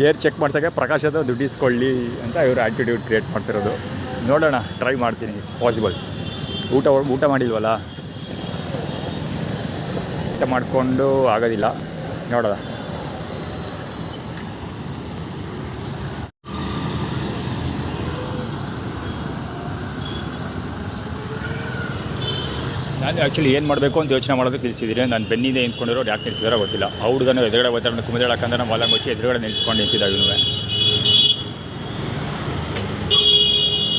ಏರ್ ಚೆಕ್ ಮಾಡ್ಸೋಕ್ಕೆ ಪ್ರಕಾಶ್ ಹತ್ರ ದುಡ್ಡು ಇಸ್ಕೊಳ್ಳಿ ಅಂತ ಇವರು ಆ್ಯಟಿಟ್ಯೂಡ್ ಕ್ರಿಯೇಟ್ ಮಾಡ್ತಿರೋದು. ನೋಡೋಣ, ಟ್ರೈ ಮಾಡ್ತೀನಿ ಪಾಸಿಬಲ್. ಊಟ ಮಾಡಿಲ್ವಲ್ಲ, ಊಟ ಮಾಡಿಕೊಂಡು ಆಗೋದಿಲ್ಲ, ನೋಡೋಣ. ನಾನು ಆ್ಯಕ್ಚುಲಿ ಏನು ಮಾಡಬೇಕು ಅಂತ ಯೋಚನೆ ಮಾಡೋದಕ್ಕೆ ನಿಲ್ಸಿದ್ದೀನಿ. ನಾನು ಬೆನ್ನಿಂದ ನಿಂತ್ಕೊಂಡಿರೋರು ಯಾಕೆ ನಿಲ್ಸಿದಾರೋ ಗೊತ್ತಿಲ್ಲ. ಆ ಹುಡುಗನ ಎದುರುಗಡೆ ಹೋಗ್ತಾರೆ, ಕುಮಿದೇಳಕ್ಕಂದ್ರೆ ನಾವು ಹೊಲ ಮುಚ್ಚಿ ಎದುರುಗಡೆ ನಿಲ್ಸ್ಕೊಂಡು ನಿಂತಿದ್ದ ಇವನು.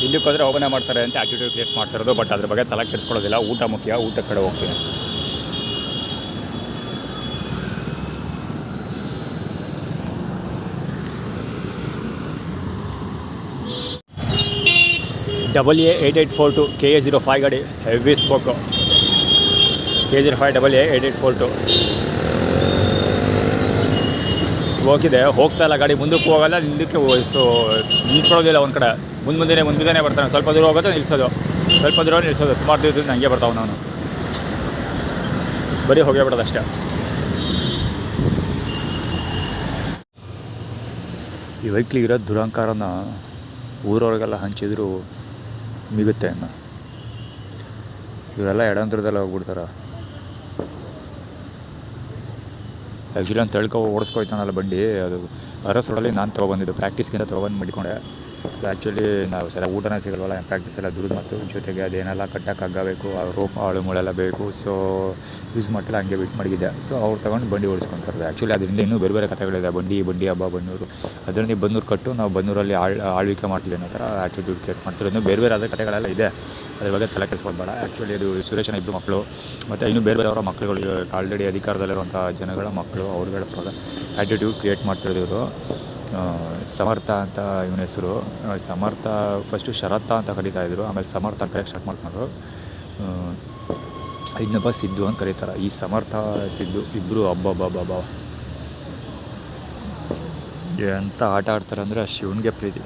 ಇಲ್ಲಿಗೆ ಹೋದರೆ ಓಪನ್ ಮಾಡ್ತಾರೆ ಅಂತ ಆ್ಯಟಿಟ್ಯೂಡ್ ಕ್ರಿಯೇಟ್ ಮಾಡ್ತಿರೋದು. ಬಟ್ ಅದ್ರ ಬಗ್ಗೆ ತಲೆ ಕೆಡಿಸ್ಕೊಳ್ಳೋದಿಲ್ಲ. ಊಟ ಮುಖ್ಯ, ಊಟ ಕಡೆ ಹೋಗ್ತೀನಿ. AA8842 KA05 ಗಾಡಿ heavy spoke. KA05 AA8842 spoke ಇದೆ. ಹೋಗ್ತಾ ಇಲ್ಲ ಗಾಡಿ, ಮುಂದಕ್ಕೆ ಹೋಗಲ್ಲ, ಹಿಂದಕ್ಕೆ ನಿಂತ್ಕೊಳ್ಳೋದಿಲ್ಲ. ಒಂದು ಕಡೆ ಮುಂದೆ ಬರ್ತಾನೆ. ಸ್ವಲ್ಪ ದೂರ ಹೋಗುತ್ತೆ, ನಿಲ್ಲಿಸೋದು, ಸ್ವಲ್ಪ ದೂರ ನಿಲ್ಲಿಸೋದು. ಸುಮಾರು ದೂರದಿಂದ ಹಂಗೆ ಬರ್ತಾವೆ. ನಾನು ಬರೀ ಹೋಗೇ ಬಿಡೋದು ಅಷ್ಟೇ. ಈ ವೆಹಿಕ್ಲಿಗಿರೋ ದುರಂಕಾರನ ಊರವ್ರಿಗೆಲ್ಲ ಹಂಚಿದ್ರು ಮಿಗುತ್ತೆ ಇನ್ನು. ಇವರೆಲ್ಲ ಎಡಂತರದೆಲ್ಲ ಹೋಗ್ಬಿಡ್ತಾರೆ. ಆ್ಯಕ್ಚುಲಿ ಒಂದು ತಳ್ಕೊ ಓಡಿಸ್ಕೊಯ್ತಾನಲ್ಲ ಬಂಡಿ, ಅದು ಅರಸ್ ರೋಡಲ್ಲಿ ನಾನು ತೊಗೊಬಂದಿದ್ದು. ಪ್ರಾಕ್ಟೀಸ್ಗಿಂತ ತೊಗೊಂಡು ಮಡಿಕೊಂಡೆ. ಸೊ ಆ್ಯಕ್ಚುಲಿ ನಾವು ಸಲ ಊಟನೇ ಸಿಗಲ್ವಲ್ಲ, ಪ್ರಾಕ್ಟೀಸ್ ಎಲ್ಲ ದುಡ್ಡು ಮತ್ತು ಜೊತೆಗೆ ಅದೇನೆಲ್ಲ ಕಟ್ಟಕ್ಕೆ ಆಗಬೇಕು, ಆ ರೋಪ್ ಆಳು ಮುಳೆಲ್ಲ ಬೇಕು. ಸೊ ಯೂಸ್ ಮಾಡ್ತಿಲ್ಲ, ಹಂಗೆ ಬಿಟ್ಟು ಮಡಗಿದ್ದೆ. ಸೊ ಅವ್ರು ತೊಗೊಂಡು ಬಂಡಿ ಓಡಿಸ್ಕೊತಾರೆ. ಆ್ಯಕ್ಚುಲಿ ಅದರಿಂದ ಇನ್ನೂ ಬೇರೆ ಬೇರೆ ಕಥೆಗಳಿದೆ. ಬಂಡಿ ಹಬ್ಬ ಬನ್ನೂರು, ಅದರಲ್ಲಿ ಬನ್ನೂರು ಕಟ್ಟು ನಾವು ಬನ್ನೂರಲ್ಲಿ ಆಳ್ವಿಕೆ ಮಾಡ್ತೀವಿ ಅನ್ನೋ ಥರ ಆ್ಯಟಿಟ್ಯೂಡ್ ಕ್ರಿಯೇಟ್ ಮಾಡ್ತೀವಿ. ಇನ್ನೂ ಬೇರೆ ಬೇರೆ ಅದೇ ಕಥೆಗಳೆಲ್ಲ ಇದೆ. ಅದ್ರ ಬಗ್ಗೆ ತಲೆ ಕೆಡಿಸ್ಕೊಳ್ಬೇಡ. ಆ್ಯಕ್ಚುಲಿ ಅದು ಸುರೇಶನ ಇಬ್ಬರು ಮಕ್ಕಳು ಮತ್ತು ಇನ್ನೂ ಬೇರೆ ಬೇರೆಯವರ ಮಕ್ಕಳುಗಳು, ಆಲ್ರೆಡಿ ಅಧಿಕಾರದಲ್ಲಿರುವಂಥ ಜನಗಳ ಮಕ್ಕಳು, ಅವ್ರುಗಳ ಆ್ಯಟಿಟ್ಯೂಡ್ ಕ್ರಿಯೇಟ್ ಮಾಡ್ತಿರೋದು. ಸಮರ್ಥ ಅಂತ ಇವನ ಹೆಸರು. ಸಮರ್ಥ ಫಸ್ಟು ಶರತ್ತ ಅಂತ ಕರೀತಾಯಿದ್ರು, ಆಮೇಲೆ ಸಮರ್ಥ ಅಂತ ಕರೆಕ್ಟ್ ಸ್ಟಾರ್ಟ್ ಮಾಡ್ಕೊಂಡ್ರು. ಇನ್ನೊಬ್ಬ ಸಿದ್ದು ಅಂತ ಕರೀತಾರೆ. ಈ ಸಮರ್ಥ ಸಿದ್ದು ಇಬ್ಬರು ಹಬ್ಬ ಎಂಥ ಆಟ ಆಡ್ತಾರೆ ಅಂದರೆ ಶಿವನಿಗೆ ಪ್ರೀತಿ.